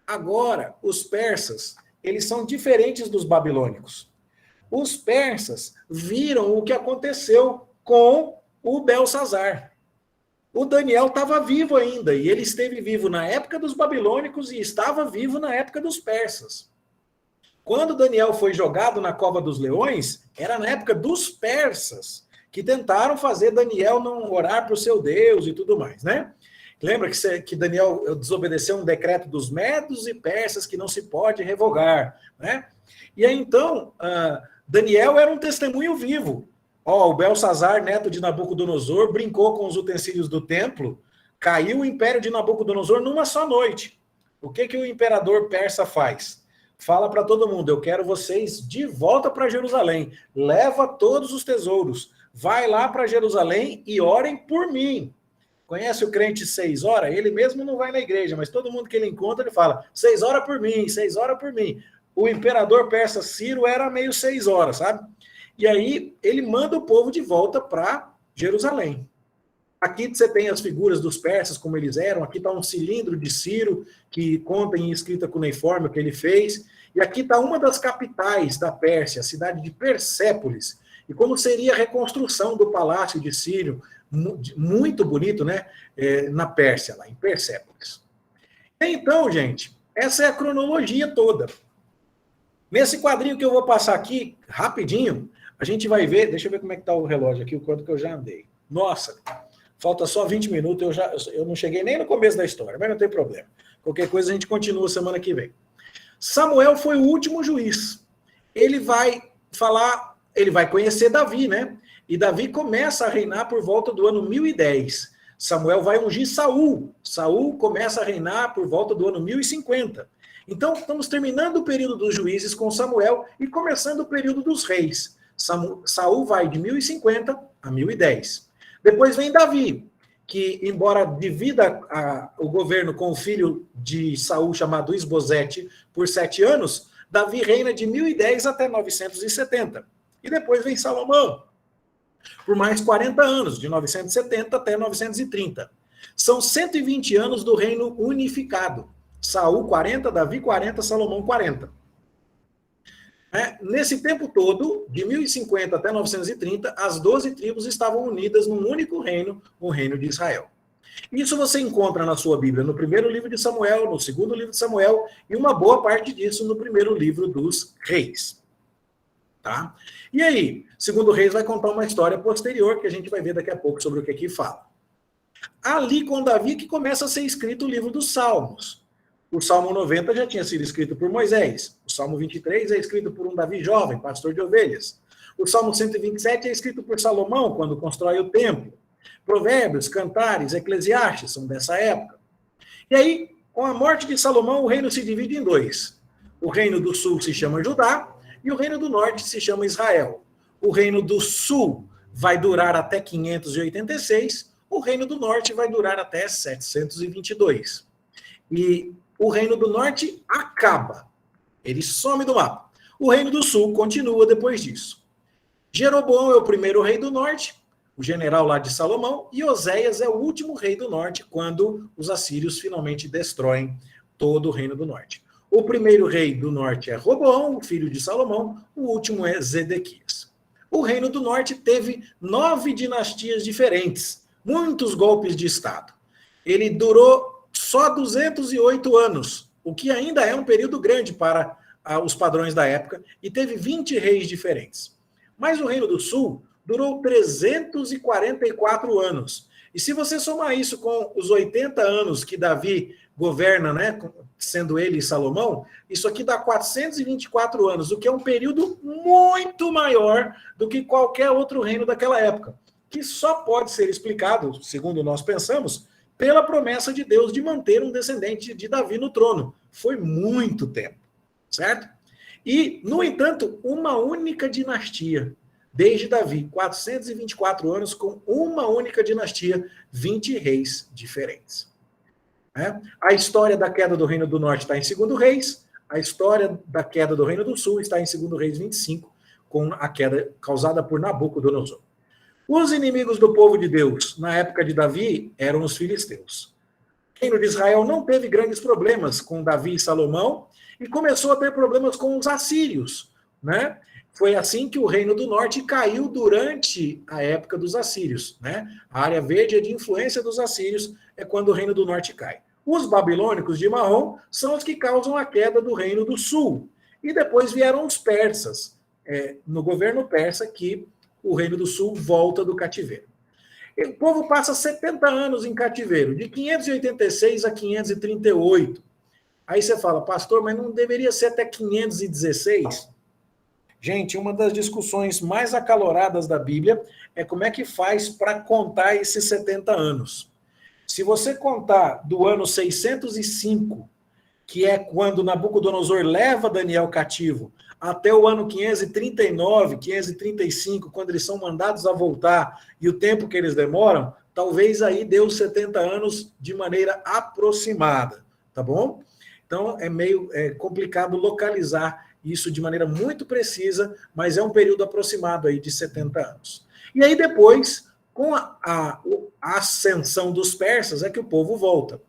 Agora, os persas, eles são diferentes dos babilônicos. Os persas viram o que aconteceu com o Belsazar. O Daniel estava vivo ainda, e ele esteve vivo na época dos babilônicos e estava vivo na época dos persas. Quando Daniel foi jogado na cova dos leões, era na época dos persas, que tentaram fazer Daniel não orar para o seu Deus e tudo mais, né? Lembra que Daniel desobedeceu um decreto dos medos e persas que não se pode revogar, né? E aí, então, Daniel era um testemunho vivo. O Belsazar, neto de Nabucodonosor, brincou com os utensílios do templo, caiu o império de Nabucodonosor numa só noite. O que o imperador persa faz? Fala para todo mundo, eu quero vocês de volta para Jerusalém, leva todos os tesouros, vai lá para Jerusalém e orem por mim. Conhece o crente 6 horas? Ele mesmo não vai na igreja, mas todo mundo que ele encontra, ele fala, 6 horas por mim, 6 horas por mim. O imperador persa Ciro era meio 6 horas, sabe? E aí ele manda o povo de volta para Jerusalém. Aqui você tem as figuras dos persas, como eles eram. Aqui está um cilindro de Ciro, que conta em escrita cuneiforme o que ele fez. E aqui está uma das capitais da Pérsia, a cidade de Persépolis. E como seria a reconstrução do palácio de Ciro, muito bonito, né? Na Pérsia, lá em Persépolis. Então, gente, essa é a cronologia toda. Nesse quadrinho que eu vou passar aqui, rapidinho, a gente vai ver, deixa eu ver como é que está o relógio aqui, o quanto que eu já andei. Nossa, falta só 20 minutos, eu não cheguei nem no começo da história, mas não tem problema. Qualquer coisa a gente continua semana que vem. Samuel foi o último juiz. Ele vai conhecer Davi, né? E Davi começa a reinar por volta do ano 1010. Samuel vai ungir Saul. Saul começa a reinar por volta do ano 1050. Então, estamos terminando o período dos juízes com Samuel e começando o período dos reis. Saul vai de 1050 a 1010. Depois vem Davi, que, embora divida o governo com o filho de Saul, chamado Isbosete, por 7 anos, Davi reina de 1010 até 970. E depois vem Salomão, por mais 40 anos, de 970 até 930. São 120 anos do reino unificado. Saul 40, Davi 40, Salomão 40. Nesse tempo todo, de 1050 até 930, as 12 tribos estavam unidas num único reino, o reino de Israel. Isso você encontra na sua Bíblia, no primeiro livro de Samuel, no segundo livro de Samuel, e uma boa parte disso no primeiro livro dos Reis. Tá? E aí, segundo Reis vai contar uma história posterior, que a gente vai ver daqui a pouco sobre o que aqui fala. Ali com Davi que começa a ser escrito o livro dos Salmos. O Salmo 90 já tinha sido escrito por Moisés. O Salmo 23 é escrito por um Davi jovem, pastor de ovelhas. O Salmo 127 é escrito por Salomão, quando constrói o templo. Provérbios, Cantares, Eclesiastes são dessa época. E aí, com a morte de Salomão, o reino se divide em 2. O reino do sul se chama Judá e o reino do norte se chama Israel. O reino do sul vai durar até 586, o reino do norte vai durar até 722. E o reino do norte acaba. Ele some do mapa. O reino do sul continua depois disso. Jeroboão é o primeiro rei do norte, o general lá de Salomão, e Oséias é o último rei do norte, quando os assírios finalmente destroem todo o reino do norte. O primeiro rei do norte é Roboão, o filho de Salomão, o último é Zedequias. O reino do norte teve 9 dinastias diferentes, muitos golpes de Estado. Ele durou só 208 anos, o que ainda é um período grande para os padrões da época, e teve 20 reis diferentes. Mas o reino do sul durou 344 anos. E se você somar isso com os 80 anos que Davi governa, né, sendo ele e Salomão, isso aqui dá 424 anos, o que é um período muito maior do que qualquer outro reino daquela época, que só pode ser explicado, segundo nós pensamos, pela promessa de Deus de manter um descendente de Davi no trono. Foi muito tempo, certo? E, no entanto, uma única dinastia, desde Davi, 424 anos, com uma única dinastia, 20 reis diferentes. A história da queda do Reino do Norte está em 2 Reis, a história da queda do Reino do Sul está em 2 Reis 25, com a queda causada por Nabucodonosor. Os inimigos do povo de Deus, na época de Davi, eram os filisteus. O reino de Israel não teve grandes problemas com Davi e Salomão, e começou a ter problemas com os assírios, né? Foi assim que o Reino do Norte caiu durante a época dos assírios, né? A área verde é de influência dos assírios, é quando o Reino do Norte cai. Os babilônicos de Marrom são os que causam a queda do Reino do Sul. E depois vieram os persas, no governo persa, que o Reino do Sul volta do cativeiro. E o povo passa 70 anos em cativeiro, de 586 a 538. Aí você fala, pastor, mas não deveria ser até 516? Gente, uma das discussões mais acaloradas da Bíblia é como é que faz para contar esses 70 anos. Se você contar do ano 605, que é quando Nabucodonosor leva Daniel cativo, até o ano 539, 535, quando eles são mandados a voltar, e o tempo que eles demoram, talvez aí dê os 70 anos de maneira aproximada, tá bom? Então, é meio complicado localizar isso de maneira muito precisa, mas é um período aproximado aí de 70 anos. E aí depois, com a ascensão dos persas, é que o povo volta.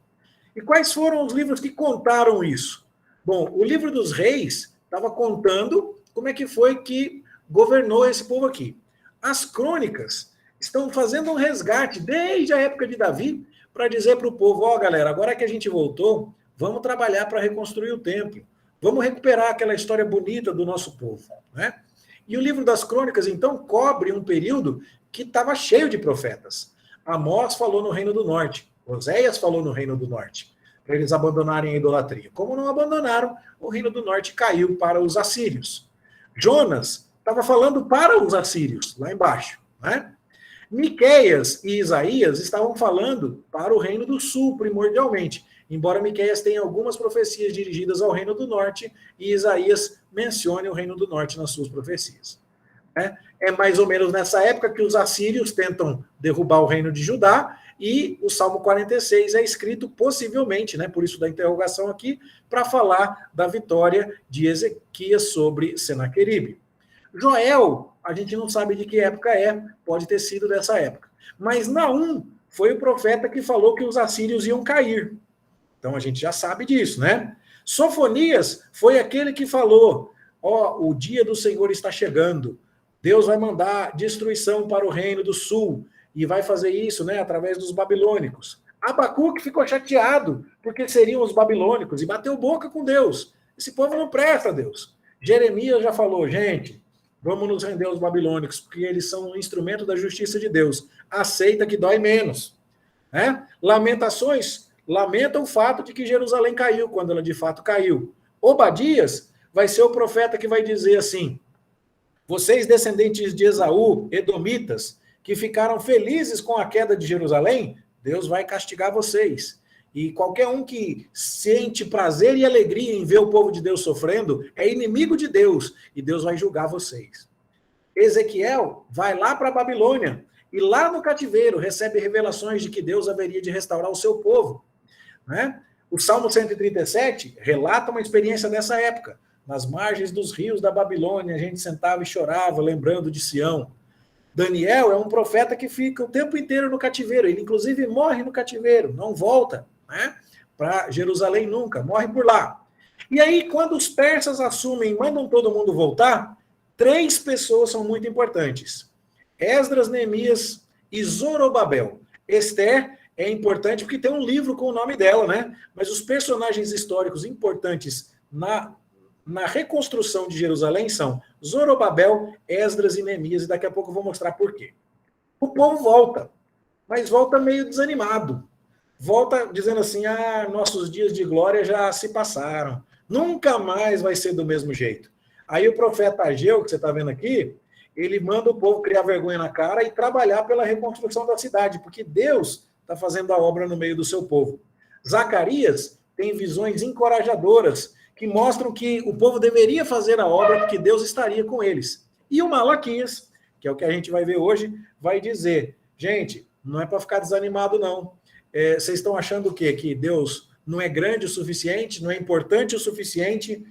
E quais foram os livros que contaram isso? Bom, o livro dos reis estava contando como é que foi que governou esse povo aqui. As crônicas estão fazendo um resgate desde a época de Davi para dizer para o povo, ó, galera, agora que a gente voltou, vamos trabalhar para reconstruir o templo. Vamos recuperar aquela história bonita do nosso povo, né? E o livro das crônicas, então, cobre um período que estava cheio de profetas. Amós falou no Reino do Norte, Oséias falou no Reino do Norte, para eles abandonarem a idolatria. Como não abandonaram, o Reino do Norte caiu para os assírios. Jonas estava falando para os assírios, lá embaixo, né? Miqueias e Isaías estavam falando para o Reino do Sul, primordialmente, embora Miqueias tenha algumas profecias dirigidas ao Reino do Norte e Isaías mencione o Reino do Norte nas suas profecias. É mais ou menos nessa época que os assírios tentam derrubar o reino de Judá e o Salmo 46 é escrito possivelmente, né, por isso da interrogação aqui, para falar da vitória de Ezequias sobre Senaqueribe. Joel, a gente não sabe de que época pode ter sido dessa época. Mas Naum foi o profeta que falou que os assírios iam cair. Então a gente já sabe disso, né? Sofonias foi aquele que falou, o dia do Senhor está chegando, Deus vai mandar destruição para o reino do sul, e vai fazer isso, né, através dos babilônicos. Abacuque ficou chateado, porque seriam os babilônicos, e bateu boca com Deus. Esse povo não presta a Deus. Jeremias já falou, gente, vamos nos render aos babilônicos, porque eles são um instrumento da justiça de Deus. Aceita que dói menos. Né? Lamentações lamenta o fato de que Jerusalém caiu, quando ela de fato caiu. Obadias vai ser o profeta que vai dizer assim, vocês descendentes de Esaú, edomitas, que ficaram felizes com a queda de Jerusalém, Deus vai castigar vocês. E qualquer um que sente prazer e alegria em ver o povo de Deus sofrendo, é inimigo de Deus, e Deus vai julgar vocês. Ezequiel vai lá para a Babilônia, e lá no cativeiro recebe revelações de que Deus haveria de restaurar o seu povo. Né? O Salmo 137 relata uma experiência dessa época. nas margens dos rios da Babilônia, a gente sentava e chorava, lembrando de Sião. Daniel é um profeta que fica o tempo inteiro no cativeiro, ele inclusive morre no cativeiro, não volta, né, para Jerusalém nunca, morre por lá. E aí, quando os persas assumem e mandam todo mundo voltar, 3 pessoas são muito importantes: Esdras, Neemias e Zorobabel. Esther é importante porque tem um livro com o nome dela, né? Mas os personagens históricos importantes na reconstrução de Jerusalém são Zorobabel, Esdras e Neemias, e daqui a pouco eu vou mostrar por quê. O povo volta, mas volta meio desanimado. Volta dizendo assim, nossos dias de glória já se passaram. Nunca mais vai ser do mesmo jeito. Aí o profeta Ageu, que você está vendo aqui, ele manda o povo criar vergonha na cara e trabalhar pela reconstrução da cidade, porque Deus está fazendo a obra no meio do seu povo. Zacarias tem visões encorajadoras que mostram que o povo deveria fazer a obra porque Deus estaria com eles. E o Malaquias, que é o que a gente vai ver hoje, vai dizer, gente, não é para ficar desanimado não. Vocês estão achando o quê? Que Deus não é grande o suficiente, não é importante o suficiente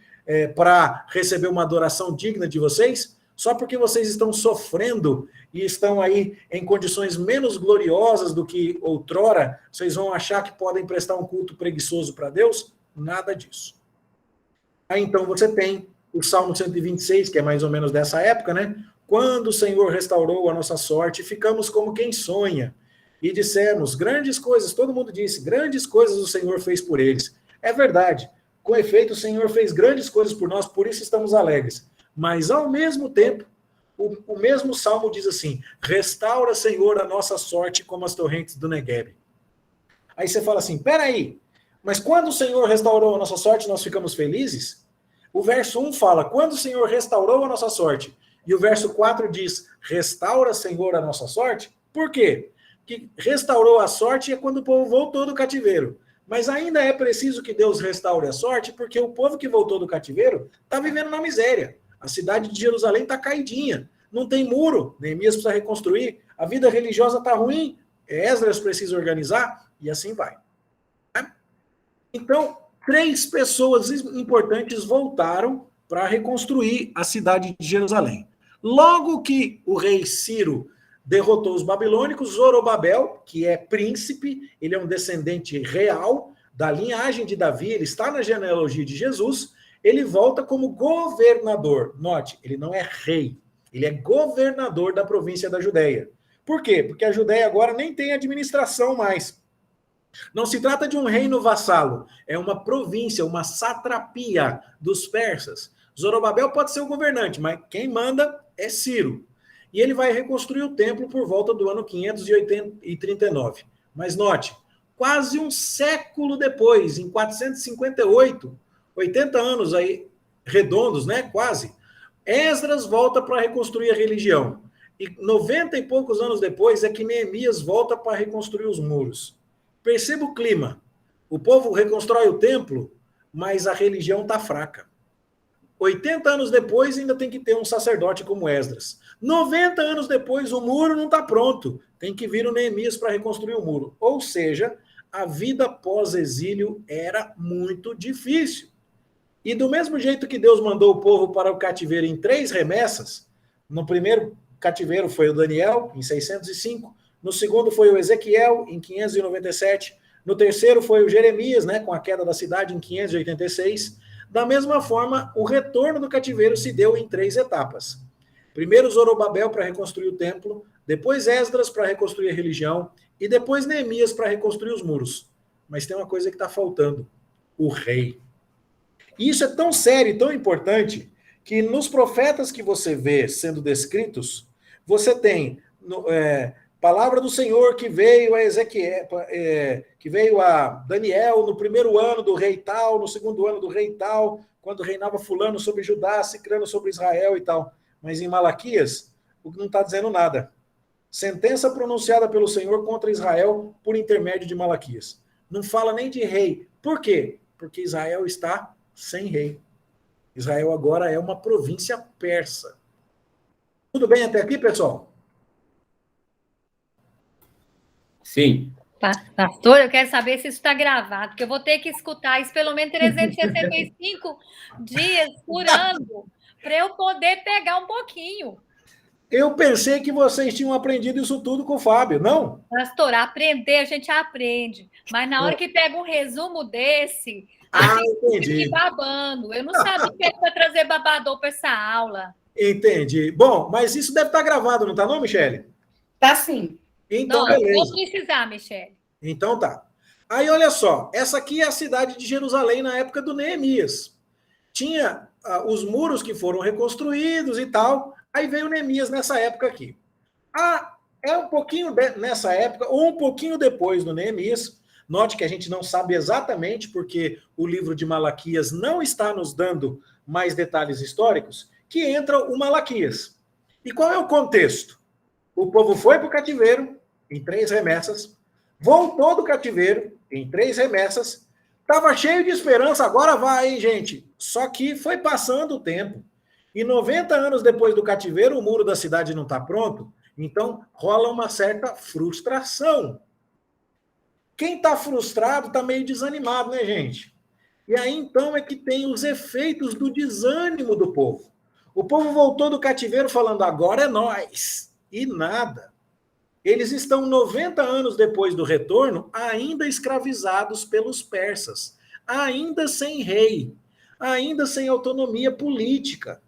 para receber uma adoração digna de vocês? Só porque vocês estão sofrendo e estão aí em condições menos gloriosas do que outrora, vocês vão achar que podem prestar um culto preguiçoso para Deus? Nada disso. Aí então você tem o Salmo 126, que é mais ou menos dessa época, né? Quando o Senhor restaurou a nossa sorte, ficamos como quem sonha. E dissemos, grandes coisas, todo mundo disse, grandes coisas o Senhor fez por eles. É verdade. Com efeito, o Senhor fez grandes coisas por nós, por isso estamos alegres. Mas, ao mesmo tempo, o mesmo Salmo diz assim, restaura, Senhor, a nossa sorte como as torrentes do Negueb. Aí você fala assim, peraí, mas quando o Senhor restaurou a nossa sorte, nós ficamos felizes? O verso 1 fala, quando o Senhor restaurou a nossa sorte, e o verso 4 diz, restaura, Senhor, a nossa sorte? Por quê? Que restaurou a sorte é quando o povo voltou do cativeiro. Mas ainda é preciso que Deus restaure a sorte, porque o povo que voltou do cativeiro está vivendo na miséria. A cidade de Jerusalém está caidinha, não tem muro, Neemias precisa reconstruir, a vida religiosa está ruim, Esdras precisa organizar, e assim vai. Então, 3 pessoas importantes voltaram para reconstruir a cidade de Jerusalém. Logo que o rei Ciro derrotou os babilônicos, Zorobabel, que é príncipe, ele é um descendente real da linhagem de Davi, ele está na genealogia de Jesus, ele volta como governador. Note, ele não é rei, ele é governador da província da Judéia. Por quê? Porque a Judéia agora nem tem administração mais. Não se trata de um reino vassalo, é uma província, uma satrapia dos persas. Zorobabel pode ser o governante, mas quem manda é Ciro. E ele vai reconstruir o templo por volta do ano 539. Mas note, quase um século depois, em 458, 80 anos aí, redondos, né? Quase. Esdras volta para reconstruir a religião. E 90 e poucos anos depois é que Neemias volta para reconstruir os muros. Perceba o clima. O povo reconstrói o templo, mas a religião está fraca. 80 anos depois ainda tem que ter um sacerdote como Esdras. 90 anos depois o muro não está pronto. Tem que vir o Neemias para reconstruir o muro. Ou seja, a vida pós-exílio era muito difícil. E do mesmo jeito que Deus mandou o povo para o cativeiro em 3 remessas, no primeiro cativeiro foi o Daniel, em 605, no segundo foi o Ezequiel, em 597, no terceiro foi o Jeremias, né, com a queda da cidade, em 586. Da mesma forma, o retorno do cativeiro se deu em 3 etapas. Primeiro Zorobabel para reconstruir o templo, depois Esdras para reconstruir a religião, e depois Neemias para reconstruir os muros. Mas tem uma coisa que está faltando, o rei. E isso é tão sério e tão importante que nos profetas que você vê sendo descritos, você tem palavra do Senhor que veio a Ezequiel, que veio a Daniel no primeiro ano do rei tal, no segundo ano do rei tal, quando reinava fulano sobre Judá, cicrano sobre Israel e tal. Mas em Malaquias, não está dizendo nada. Sentença pronunciada pelo Senhor contra Israel por intermédio de Malaquias. Não fala nem de rei. Por quê? Porque Israel está sem rei. Israel agora é uma província persa. Tudo bem até aqui, pessoal? Sim. Pastor, eu quero saber se isso está gravado, porque eu vou ter que escutar isso pelo menos 365 dias por ano, para eu poder pegar um pouquinho. Eu pensei que vocês tinham aprendido isso tudo com o Fábio, não? Pastor, aprender a gente aprende, mas na hora que pega um resumo desse, Entendi. babando. Eu não sabia que era para trazer babador para essa aula. Entendi. Bom, mas isso deve estar gravado, não está não, Michele? Tá sim. Então, Não, beleza. vou precisar, Michele. Então tá. Aí, olha só, essa aqui é a cidade de Jerusalém na época do Neemias. Tinha os muros que foram reconstruídos e tal. Aí veio Neemias nessa época aqui. É um pouquinho nessa época, ou um pouquinho depois do Neemias. Note que a gente não sabe exatamente, porque o livro de Malaquias não está nos dando mais detalhes históricos, que entra o Malaquias. E qual é o contexto? O povo foi para o cativeiro, em 3 remessas, voltou do cativeiro, em 3 remessas, estava cheio de esperança, agora vai, hein, gente? Só que foi passando o tempo. E 90 anos depois do cativeiro, o muro da cidade não está pronto, então rola uma certa frustração. Quem está frustrado está meio desanimado, né, gente? E aí, então, é que tem os efeitos do desânimo do povo. O povo voltou do cativeiro falando, agora é nós. E nada. Eles estão 90 anos depois do retorno, ainda escravizados pelos persas, ainda sem rei, ainda sem autonomia política.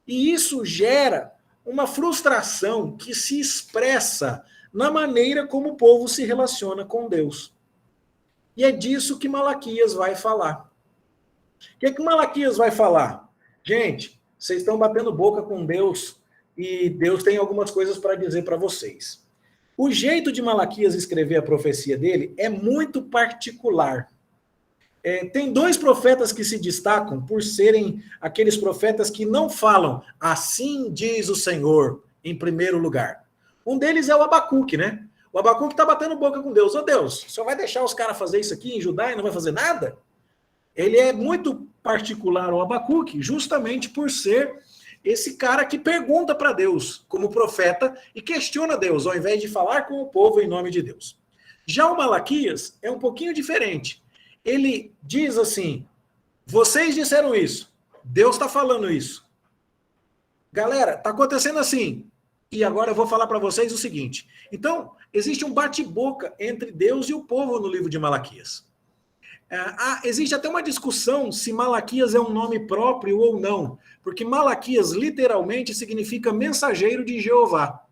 E isso gera uma frustração que se expressa na maneira como o povo se relaciona com Deus. E é disso que Malaquias vai falar. O que é que Malaquias vai falar? Gente, vocês estão batendo boca com Deus e Deus tem algumas coisas para dizer para vocês. O jeito de Malaquias escrever a profecia dele é muito particular. Tem 2 profetas que se destacam por serem aqueles profetas que não falam assim diz o Senhor em primeiro lugar. Um deles é o Abacuque, né? O Abacuque está batendo boca com Deus. Ô Deus, o senhor vai deixar os caras fazer isso aqui em Judá e não vai fazer nada? Ele é muito particular, o Abacuque, justamente por ser esse cara que pergunta para Deus como profeta e questiona Deus, ao invés de falar com o povo em nome de Deus. Já o Malaquias é um pouquinho diferente. Ele diz assim, vocês disseram isso, Deus está falando isso. Galera, está acontecendo assim. E agora eu vou falar para vocês o seguinte. Então, existe um bate-boca entre Deus e o povo no livro de Malaquias. Existe até uma discussão se Malaquias é um nome próprio ou não, porque Malaquias literalmente significa mensageiro de Jeová.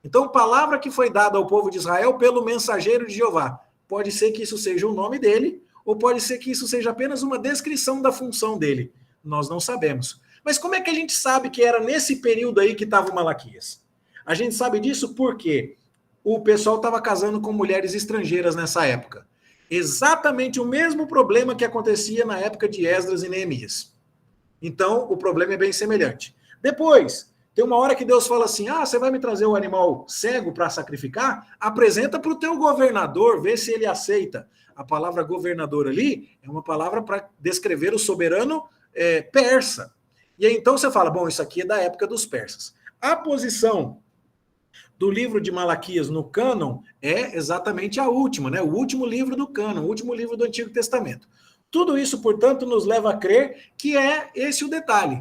Então, palavra que foi dada ao povo de Israel pelo mensageiro de Jeová. Pode ser que isso seja o nome dele, ou pode ser que isso seja apenas uma descrição da função dele. Nós não sabemos. Mas como é que a gente sabe que era nesse período aí que estava o Malaquias? A gente sabe disso porque o pessoal estava casando com mulheres estrangeiras nessa época. Exatamente o mesmo problema que acontecia na época de Esdras e Neemias. Então, o problema é bem semelhante. Depois, tem uma hora que Deus fala assim, você vai me trazer um animal cego para sacrificar? Apresenta para o teu governador, vê se ele aceita. A palavra governador ali é uma palavra para descrever o soberano persa. E aí, então, você fala, bom, isso aqui é da época dos persas. A posição do livro de Malaquias no cânon é exatamente a última, né? O último livro do cânon, o último livro do Antigo Testamento. Tudo isso, portanto, nos leva a crer que é esse o detalhe.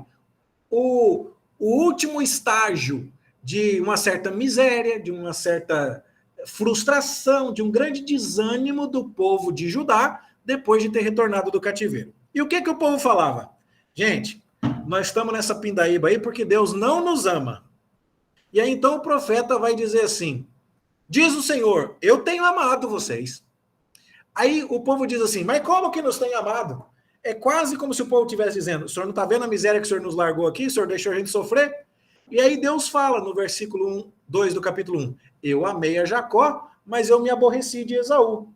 O último estágio de uma certa miséria, de uma certa frustração, de um grande desânimo do povo de Judá depois de ter retornado do cativeiro. E o que o povo falava? Gente, nós estamos nessa pindaíba aí porque Deus não nos ama. E aí, então, o profeta vai dizer assim, diz o Senhor, eu tenho amado vocês. Aí o povo diz assim, mas como que nos tem amado? É quase como se o povo estivesse dizendo, o senhor não está vendo a miséria que o senhor nos largou aqui? O senhor deixou a gente sofrer? E aí Deus fala no versículo 2 do capítulo 1, eu amei a Jacó, mas eu me aborreci de Esaú.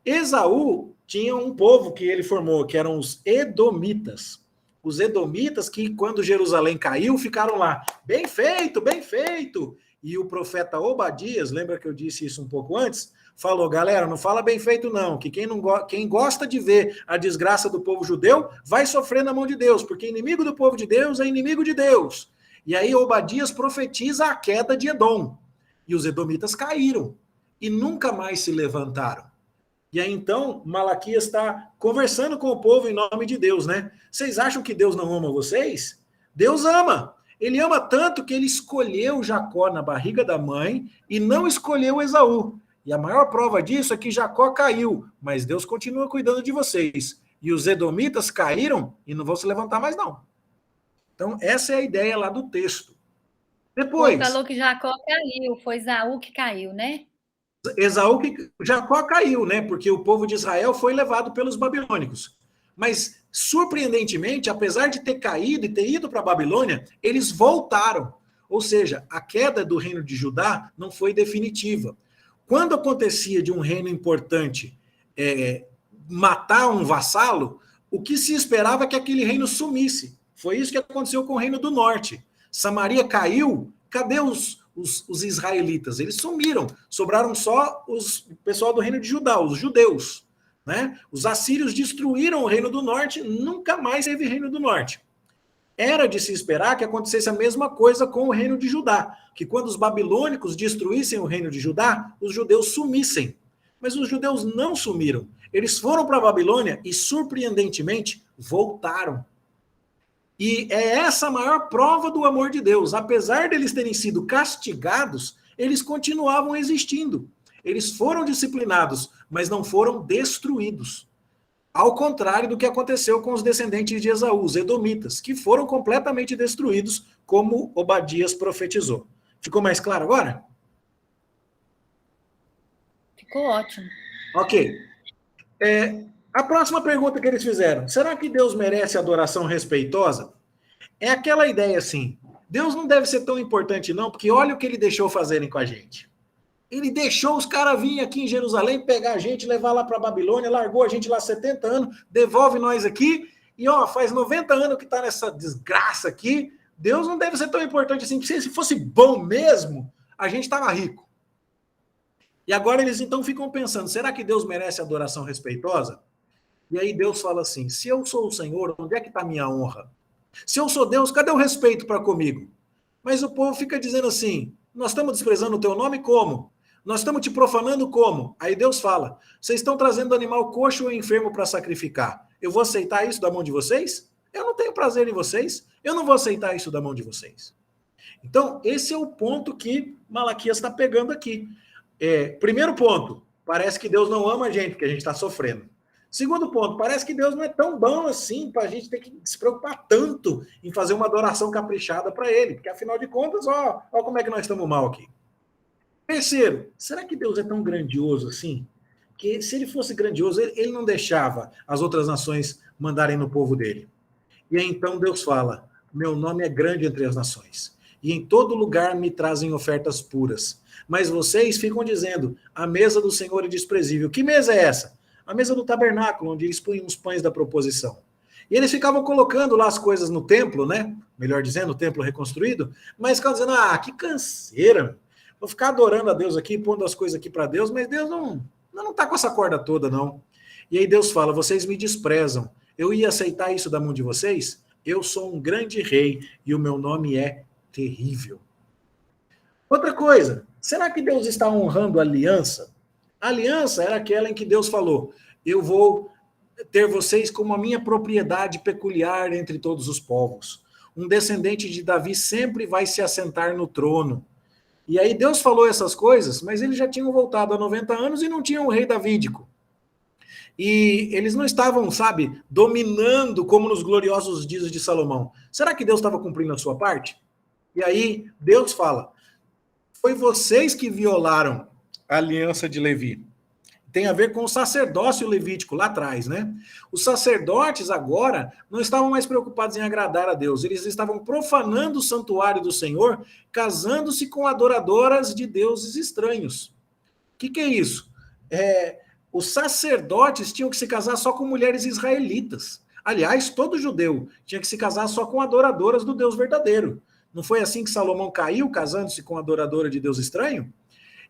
Esaú tinha um povo que ele formou, que eram os Edomitas. Os Edomitas que, quando Jerusalém caiu, ficaram lá. Bem feito, bem feito. E o profeta Obadias, lembra que eu disse isso um pouco antes? Falou, galera, não fala bem feito não, que quem gosta de ver a desgraça do povo judeu vai sofrer na mão de Deus, porque inimigo do povo de Deus é inimigo de Deus. E aí Obadias profetiza a queda de Edom. E os Edomitas caíram. e nunca mais se levantaram. E aí, então, Malaquias está conversando com o povo em nome de Deus, né? Vocês acham que Deus não ama vocês? Deus ama. Ele ama tanto que ele escolheu Jacó na barriga da mãe e não escolheu Esaú. E a maior prova disso é que Jacó caiu, mas Deus continua cuidando de vocês. E os edomitas caíram e não vão se levantar mais, não. Então, essa é a ideia lá do texto. Depois... Você falou que Jacó caiu, foi Esaú que caiu, né? Jacó caiu, né? Porque o povo de Israel foi levado pelos babilônicos. Mas, surpreendentemente, apesar de ter caído e ter ido para a Babilônia, eles voltaram. Ou seja, a queda do reino de Judá não foi definitiva. Quando acontecia de um reino importante matar um vassalo, o que se esperava é que aquele reino sumisse. Foi isso que aconteceu com o reino do norte. Samaria caiu, cadê os israelitas? Eles sumiram, sobraram só o pessoal do reino de Judá, os judeus, né? Os assírios destruíram o reino do norte, nunca mais teve reino do norte. Era de se esperar que acontecesse a mesma coisa com o reino de Judá, que quando os babilônicos destruíssem o reino de Judá, os judeus sumissem. Mas os judeus não sumiram. Eles foram para a Babilônia e, surpreendentemente, voltaram. E é essa a maior prova do amor de Deus. Apesar deles terem sido castigados, eles continuavam existindo. Eles foram disciplinados, mas não foram destruídos. Ao contrário do que aconteceu com os descendentes de Esaú, os edomitas, que foram completamente destruídos, como Obadias profetizou. Ficou mais claro agora? Ficou ótimo. Ok. A próxima pergunta que eles fizeram, será que Deus merece adoração respeitosa? É aquela ideia assim, Deus não deve ser tão importante não, porque olha o que ele deixou fazerem com a gente. Ele deixou os caras virem aqui em Jerusalém, pegar a gente, levar lá para a Babilônia, largou a gente lá 70 anos, devolve nós aqui, e faz 90 anos que está nessa desgraça aqui, Deus não deve ser tão importante assim, porque se fosse bom mesmo, a gente estava rico. E agora eles então ficam pensando, será que Deus merece adoração respeitosa? E aí Deus fala assim, se eu sou o Senhor, onde é que está a minha honra? Se eu sou Deus, cadê o respeito para comigo? Mas o povo fica dizendo assim, nós estamos desprezando o teu nome como? Nós estamos te profanando como? Aí Deus fala, vocês estão trazendo animal coxo ou enfermo para sacrificar. Eu vou aceitar isso da mão de vocês? Eu não tenho prazer em vocês, eu não vou aceitar isso da mão de vocês. Então, esse é o ponto que Malaquias está pegando aqui. Primeiro ponto, parece que Deus não ama a gente, porque a gente está sofrendo. Segundo ponto, parece que Deus não é tão bom assim para a gente ter que se preocupar tanto em fazer uma adoração caprichada para ele, porque afinal de contas, ó como é que nós estamos mal aqui. Terceiro, será que Deus é tão grandioso assim? Que se ele fosse grandioso, ele não deixava as outras nações mandarem no povo dele. E aí então Deus fala, meu nome é grande entre as nações, e em todo lugar me trazem ofertas puras. Mas vocês ficam dizendo, a mesa do Senhor é desprezível. Que mesa é essa? A mesa do tabernáculo, onde eles punham os pães da proposição. E eles ficavam colocando lá as coisas no templo, né? Melhor dizendo, o templo reconstruído, mas ficavam dizendo, que canseira. Vou ficar adorando a Deus aqui, pondo as coisas aqui para Deus, mas Deus não está com essa corda toda, não. E aí Deus fala, vocês me desprezam. Eu ia aceitar isso da mão de vocês? Eu sou um grande rei e o meu nome é terrível. Outra coisa, será que Deus está honrando a aliança? A aliança era aquela em que Deus falou, eu vou ter vocês como a minha propriedade peculiar entre todos os povos. Um descendente de Davi sempre vai se assentar no trono. E aí Deus falou essas coisas, mas eles já tinham voltado há 90 anos e não tinham o rei davídico. E eles não estavam, dominando como nos gloriosos dias de Salomão. Será que Deus estava cumprindo a sua parte? E aí Deus fala, foi vocês que violaram a aliança de Levi. Tem a ver com o sacerdócio levítico lá atrás, né? Os sacerdotes agora não estavam mais preocupados em agradar a Deus, eles estavam profanando o santuário do Senhor, casando-se com adoradoras de deuses estranhos. O que é isso? Os sacerdotes tinham que se casar só com mulheres israelitas. Aliás, todo judeu tinha que se casar só com adoradoras do Deus verdadeiro. Não foi assim que Salomão caiu, casando-se com adoradora de Deus estranho?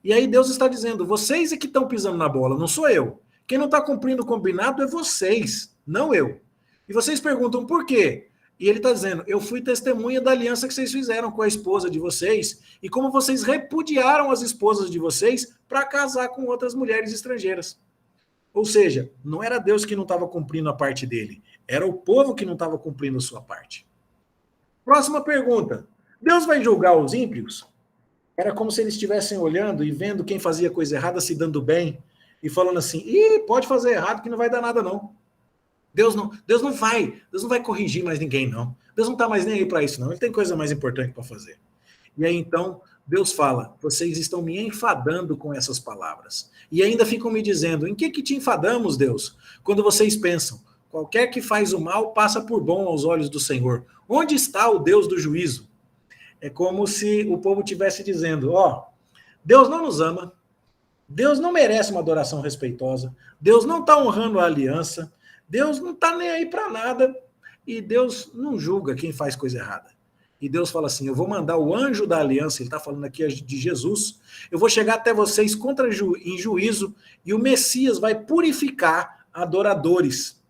E aí Deus está dizendo, vocês é que estão pisando na bola, não sou eu. Quem não está cumprindo o combinado é vocês, não eu. E vocês perguntam por quê? E ele está dizendo, eu fui testemunha da aliança que vocês fizeram com a esposa de vocês e como vocês repudiaram as esposas de vocês para casar com outras mulheres estrangeiras. Ou seja, não era Deus que não estava cumprindo a parte dele, era o povo que não estava cumprindo a sua parte. Próxima pergunta. Deus vai julgar os ímpios? Era como se eles estivessem olhando e vendo quem fazia coisa errada se dando bem e falando assim, pode fazer errado que não vai dar nada não. Deus não vai corrigir mais ninguém, não. Deus não está mais nem aí para isso, não. Ele tem coisa mais importante para fazer. E aí, então, Deus fala, vocês estão me enfadando com essas palavras. E ainda ficam me dizendo, em que te enfadamos, Deus? Quando vocês pensam, qualquer que faz o mal passa por bom aos olhos do Senhor. Onde está o Deus do juízo? É como se o povo estivesse dizendo, Deus não nos ama, Deus não merece uma adoração respeitosa, Deus não está honrando a aliança, Deus não está nem aí para nada e Deus não julga quem faz coisa errada. E Deus fala assim, eu vou mandar o anjo da aliança, ele está falando aqui de Jesus, eu vou chegar até vocês em juízo e o Messias vai purificar adoradores.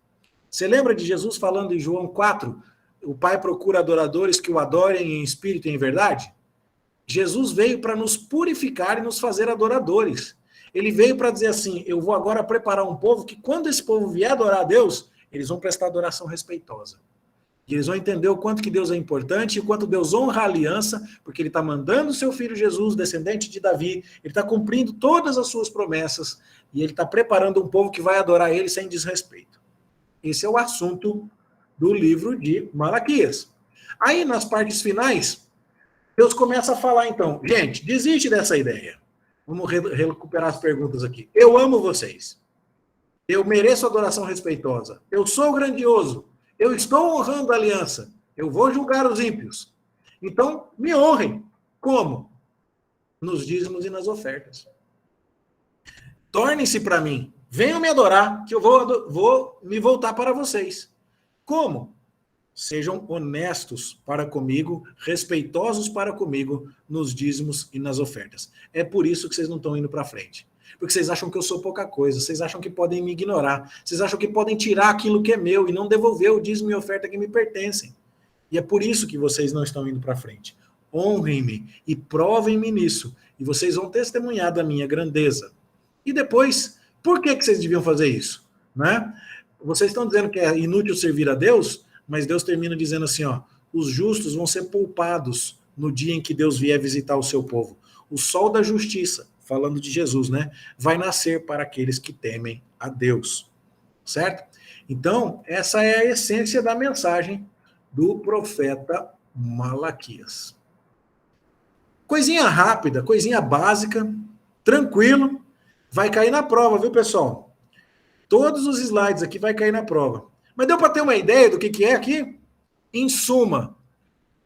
Você lembra de Jesus falando em João 4? O Pai procura adoradores que o adorem em espírito e em verdade? Jesus veio para nos purificar e nos fazer adoradores. Ele veio para dizer assim, eu vou agora preparar um povo que quando esse povo vier adorar a Deus, eles vão prestar adoração respeitosa. E eles vão entender o quanto que Deus é importante e o quanto Deus honra a aliança, porque ele está mandando o seu filho Jesus, descendente de Davi, ele está cumprindo todas as suas promessas e ele está preparando um povo que vai adorar ele sem desrespeito. Esse é o assunto do livro de Malaquias. Aí, nas partes finais, Deus começa a falar então, gente, desiste dessa ideia. Vamos recuperar as perguntas aqui. Eu amo vocês. Eu mereço adoração respeitosa. Eu sou grandioso. Eu estou honrando a aliança. Eu vou julgar os ímpios. Então, me honrem. Como? Nos dízimos e nas ofertas. Tornem-se para mim. Venham me adorar, que eu vou me voltar para vocês. Como? Sejam honestos para comigo, respeitosos para comigo nos dízimos e nas ofertas. É por isso que vocês não estão indo para frente. Porque vocês acham que eu sou pouca coisa, vocês acham que podem me ignorar, vocês acham que podem tirar aquilo que é meu e não devolver o dízimo e oferta que me pertencem. E é por isso que vocês não estão indo para frente. Honrem-me e provem-me nisso, e vocês vão testemunhar da minha grandeza. E depois, por que vocês deviam fazer isso? Né? Vocês estão dizendo que é inútil servir a Deus, mas Deus termina dizendo assim, os justos vão ser poupados no dia em que Deus vier visitar o seu povo. O sol da justiça, falando de Jesus, né, vai nascer para aqueles que temem a Deus. Certo? Então, essa é a essência da mensagem do profeta Malaquias. Coisinha rápida, coisinha básica, tranquilo, vai cair na prova, viu, pessoal? Todos os slides aqui vai cair na prova. Mas deu para ter uma ideia do que é aqui? Em suma,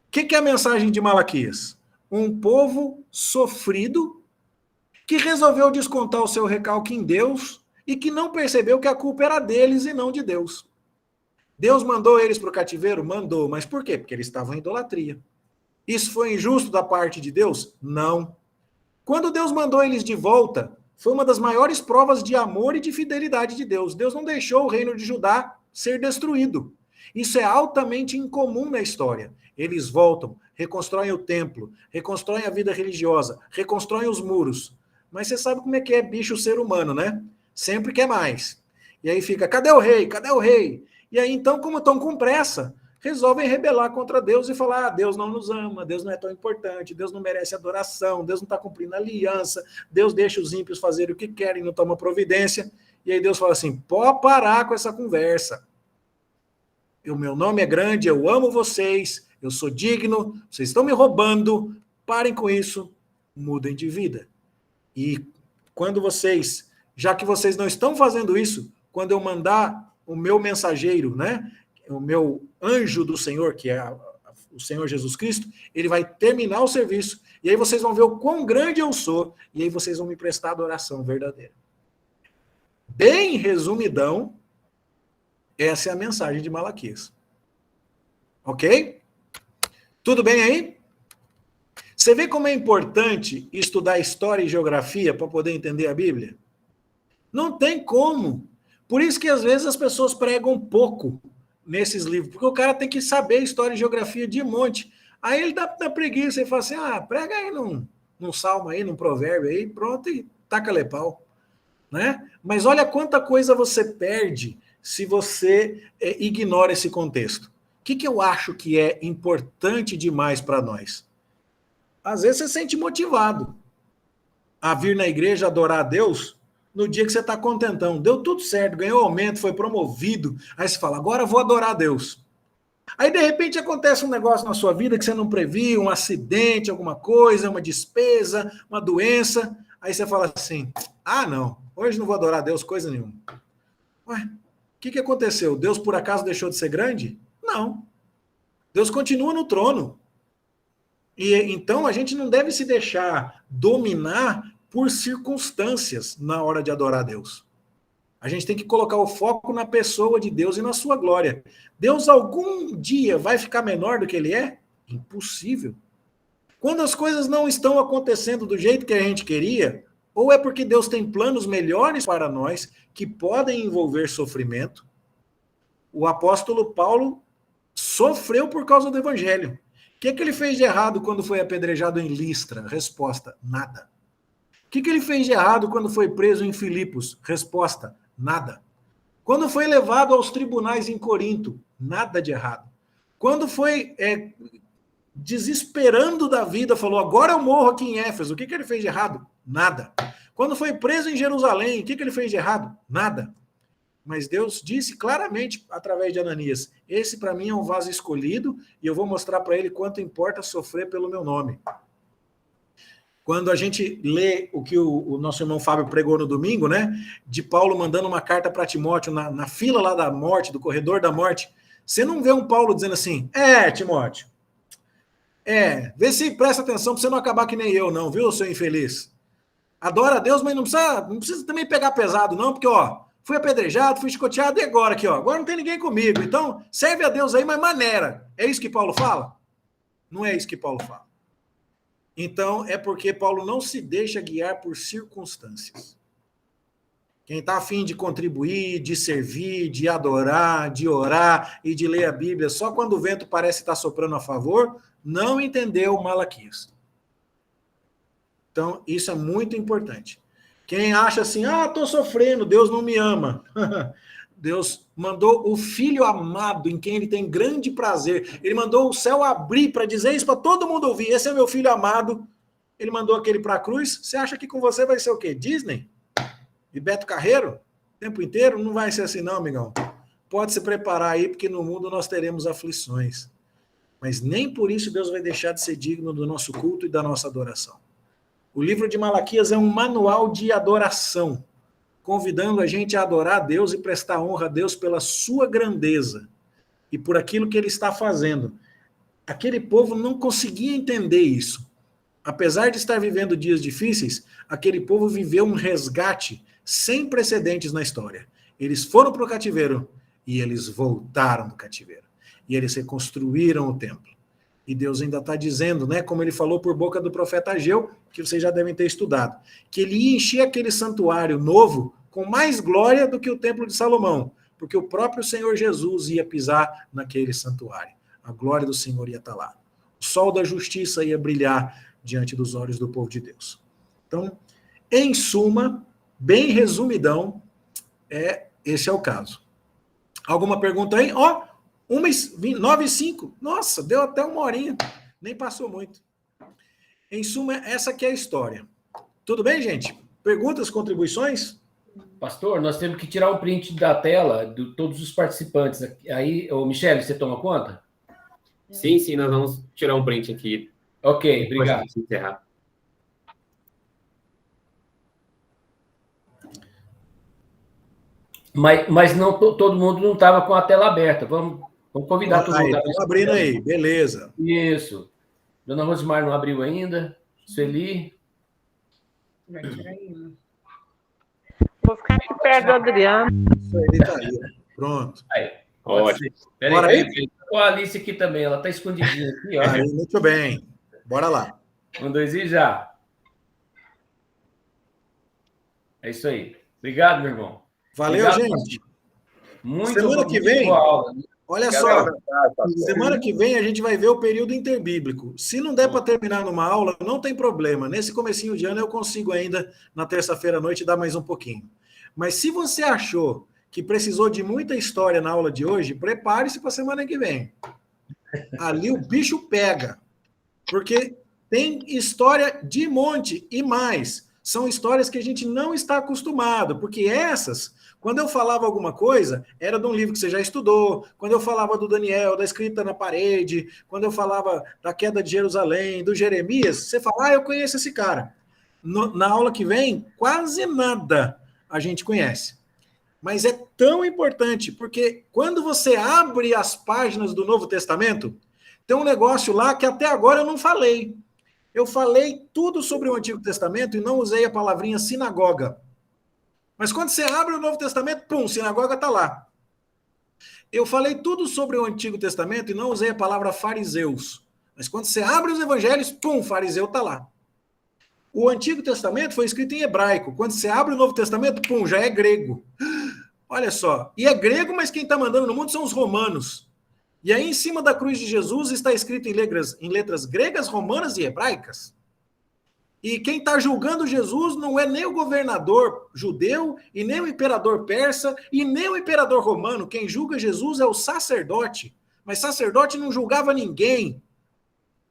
o que é a mensagem de Malaquias? Um povo sofrido que resolveu descontar o seu recalque em Deus e que não percebeu que a culpa era deles e não de Deus. Deus mandou eles para o cativeiro? Mandou. Mas por quê? Porque eles estavam em idolatria. Isso foi injusto da parte de Deus? Não. Quando Deus mandou eles de volta, foi uma das maiores provas de amor e de fidelidade de Deus. Deus não deixou o reino de Judá ser destruído. Isso é altamente incomum na história. Eles voltam, reconstroem o templo, reconstroem a vida religiosa, reconstroem os muros. Mas você sabe como é que é bicho ser humano, né? Sempre quer mais. E aí fica, cadê o rei? Cadê o rei? E aí então, como estão com pressa, resolvem rebelar contra Deus e falar, Deus não nos ama, Deus não é tão importante, Deus não merece adoração, Deus não está cumprindo a aliança, Deus deixa os ímpios fazerem o que querem, não toma providência. E aí Deus fala assim, pode parar com essa conversa. O meu nome é grande, eu amo vocês, eu sou digno, vocês estão me roubando, parem com isso, mudem de vida. E quando vocês, já que vocês não estão fazendo isso, quando eu mandar o meu mensageiro, né, o meu anjo do Senhor, que é o Senhor Jesus Cristo, ele vai terminar o serviço, e aí vocês vão ver o quão grande eu sou, e aí vocês vão me prestar adoração verdadeira. Bem resumidão, essa é a mensagem de Malaquias. Ok? Tudo bem aí? Você vê como é importante estudar história e geografia para poder entender a Bíblia? Não tem como. Por isso que às vezes as pessoas pregam pouco nesses livros, porque o cara tem que saber história e geografia de monte. Aí ele dá preguiça e fala assim, prega aí num salmo aí, num provérbio aí, pronto, e taca-lhe pau. Né? Mas olha quanta coisa você perde se você ignora esse contexto. O que eu acho que é importante demais para nós? Às vezes você se sente motivado a vir na igreja adorar a Deus no dia que você está contentão. Deu tudo certo, ganhou aumento, foi promovido. Aí você fala, agora eu vou adorar a Deus. Aí, de repente, acontece um negócio na sua vida que você não previu, um acidente, alguma coisa, uma despesa, uma doença. Aí você fala assim, não, hoje não vou adorar a Deus coisa nenhuma. Ué, o que aconteceu? Deus, por acaso, deixou de ser grande? Não. Deus continua no trono. E então, a gente não deve se deixar dominar por circunstâncias na hora de adorar a Deus. A gente tem que colocar o foco na pessoa de Deus e na sua glória. Deus algum dia vai ficar menor do que ele é? Impossível. Quando as coisas não estão acontecendo do jeito que a gente queria, ou é porque Deus tem planos melhores para nós que podem envolver sofrimento. O apóstolo Paulo sofreu por causa do evangelho. O que ele fez de errado quando foi apedrejado em Listra? Resposta, nada. O que ele fez de errado quando foi preso em Filipos? Resposta, nada. Quando foi levado aos tribunais em Corinto? Nada de errado. Quando foi desesperando da vida, falou, agora eu morro aqui em Éfeso, o que ele fez de errado? Nada. Quando foi preso em Jerusalém, o que ele fez de errado? Nada. Mas Deus disse claramente, através de Ananias, esse para mim é um vaso escolhido e eu vou mostrar para ele quanto importa sofrer pelo meu nome. Quando a gente lê o que o nosso irmão Fábio pregou no domingo, né, de Paulo mandando uma carta para Timóteo na fila lá da morte, do corredor da morte, você não vê um Paulo dizendo assim, Timóteo, vê se presta atenção para você não acabar que nem eu não, viu, seu infeliz? Adora a Deus, mas não precisa também pegar pesado não, porque, fui apedrejado, fui escoteado e agora aqui, agora não tem ninguém comigo. Então, serve a Deus aí, mas maneira. É isso que Paulo fala? Não é isso que Paulo fala. Então, é porque Paulo não se deixa guiar por circunstâncias. Quem está a fim de contribuir, de servir, de adorar, de orar e de ler a Bíblia só quando o vento parece estar soprando a favor, não entendeu Malaquias. Então, isso é muito importante. Quem acha assim, estou sofrendo, Deus não me ama. Deus mandou o Filho amado, em quem ele tem grande prazer. Ele mandou o céu abrir para dizer isso para todo mundo ouvir. Esse é meu Filho amado. Ele mandou aquele para a cruz. Você acha que com você vai ser o quê? Disney? E Beto Carreiro? O tempo inteiro? Não vai ser assim não, amigão. Pode se preparar aí, porque no mundo nós teremos aflições. Mas nem por isso Deus vai deixar de ser digno do nosso culto e da nossa adoração. O livro de Malaquias é um manual de adoração, convidando a gente a adorar a Deus e prestar honra a Deus pela sua grandeza e por aquilo que ele está fazendo. Aquele povo não conseguia entender isso. Apesar de estar vivendo dias difíceis, aquele povo viveu um resgate sem precedentes na história. Eles foram para o cativeiro e eles voltaram do cativeiro. E eles reconstruíram o templo. E Deus ainda está dizendo, né, como ele falou por boca do profeta Ageu, que vocês já devem ter estudado, que ele ia encher aquele santuário novo com mais glória do que o templo de Salomão, porque o próprio Senhor Jesus ia pisar naquele santuário. A glória do Senhor ia estar lá. O sol da justiça ia brilhar diante dos olhos do povo de Deus. Então, em suma, bem resumidão, esse é o caso. Alguma pergunta aí? 9h05. Nossa, deu até uma horinha. Nem passou muito. Em suma, essa aqui é a história. Tudo bem, gente? Perguntas, contribuições? Pastor, nós temos que tirar o print da tela de todos os participantes. Aí, Michele, você toma conta? Sim, nós vamos tirar um print aqui. Ok, obrigado. Encerrar. Mas não, todo mundo não estava com a tela aberta. Vamos convidar todo mundo. Estão abrindo aí, beleza. Isso. Dona Rosimar não abriu ainda. Sueli. Vai tirar aí. Vou ficar aqui perto do Adriano. Sueli está aí. Pronto. Aí. Ótimo. Peraí. Com a Alice aqui também. Ela está escondidinha aqui, ó. Aí, muito bem. Bora lá. 1, 2 e já. É isso aí. Obrigado, meu irmão. Valeu, Obrigado, gente. Muito Semana que vem, boa aula. Olha só, semana que vem a gente vai ver o período interbíblico. Se não der para terminar numa aula, não tem problema. Nesse comecinho de ano eu consigo ainda, na terça-feira à noite, dar mais um pouquinho. Mas se você achou que precisou de muita história na aula de hoje, prepare-se para a semana que vem. Ali o bicho pega. Porque tem história de monte e mais. São histórias que a gente não está acostumado, porque essas, quando eu falava alguma coisa, era de um livro que você já estudou, quando eu falava do Daniel, da escrita na parede, quando eu falava da queda de Jerusalém, do Jeremias, você fala, eu conheço esse cara. Na aula que vem, quase nada a gente conhece. Mas é tão importante, porque quando você abre as páginas do Novo Testamento, tem um negócio lá que até agora eu não falei. Eu falei tudo sobre o Antigo Testamento e não usei a palavrinha sinagoga. Mas quando você abre o Novo Testamento, pum, sinagoga está lá. Eu falei tudo sobre o Antigo Testamento e não usei a palavra fariseus. Mas quando você abre os evangelhos, pum, fariseu está lá. O Antigo Testamento foi escrito em hebraico. Quando você abre o Novo Testamento, pum, já é grego. Olha só. E é grego, mas quem está mandando no mundo são os romanos. E aí, em cima da cruz de Jesus, está escrito em letras gregas, romanas e hebraicas. E quem está julgando Jesus não é nem o governador judeu, e nem o imperador persa, e nem o imperador romano. Quem julga Jesus é o sacerdote. Mas sacerdote não julgava ninguém.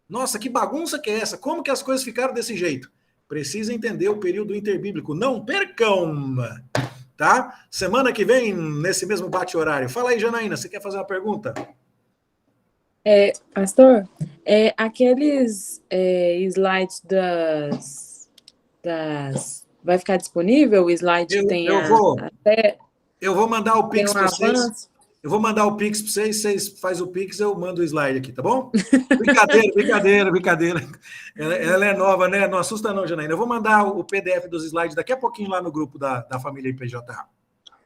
Nossa, que bagunça que é essa? Como que as coisas ficaram desse jeito? Precisa entender o período interbíblico. Não percam! Tá? Semana que vem, nesse mesmo bate-horário. Fala aí, Janaína, você quer fazer uma pergunta? Pastor, aqueles slides vai ficar disponível? O slide eu vou mandar o Pix para vocês. Avanço. Eu vou mandar o Pix para vocês fazem o Pix, eu mando o slide aqui, tá bom? Brincadeira. Ela é nova, né? Não assusta não, Janaína. Eu vou mandar o PDF dos slides daqui a pouquinho lá no grupo da família IPJA.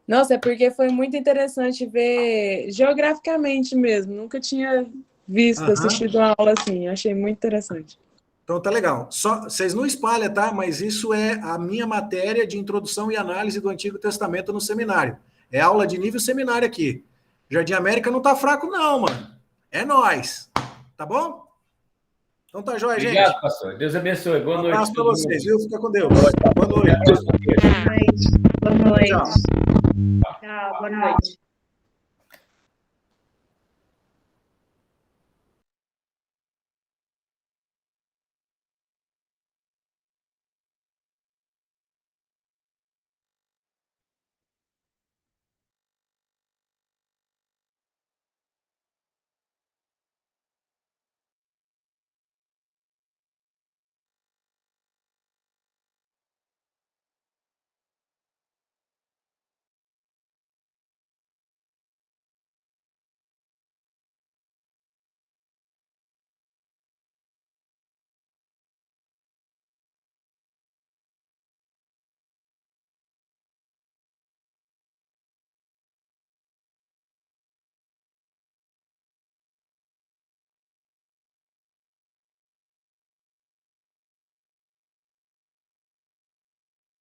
Nossa, é porque foi muito interessante ver geograficamente mesmo. Nunca tinha visto, assistido uma aula assim. Achei muito interessante. Então tá legal. Só, vocês não espalham, tá? Mas isso é a minha matéria de introdução e análise do Antigo Testamento no seminário. É aula de nível seminário aqui. Jardim América não tá fraco não, mano. É nóis. Tá bom? Então tá jóia, gente. Obrigado, pastor. Deus abençoe. Boa noite. Um abraço para vocês, viu? Fica com Deus. Boa noite. Boa noite. Tchau. Tchau, boa noite.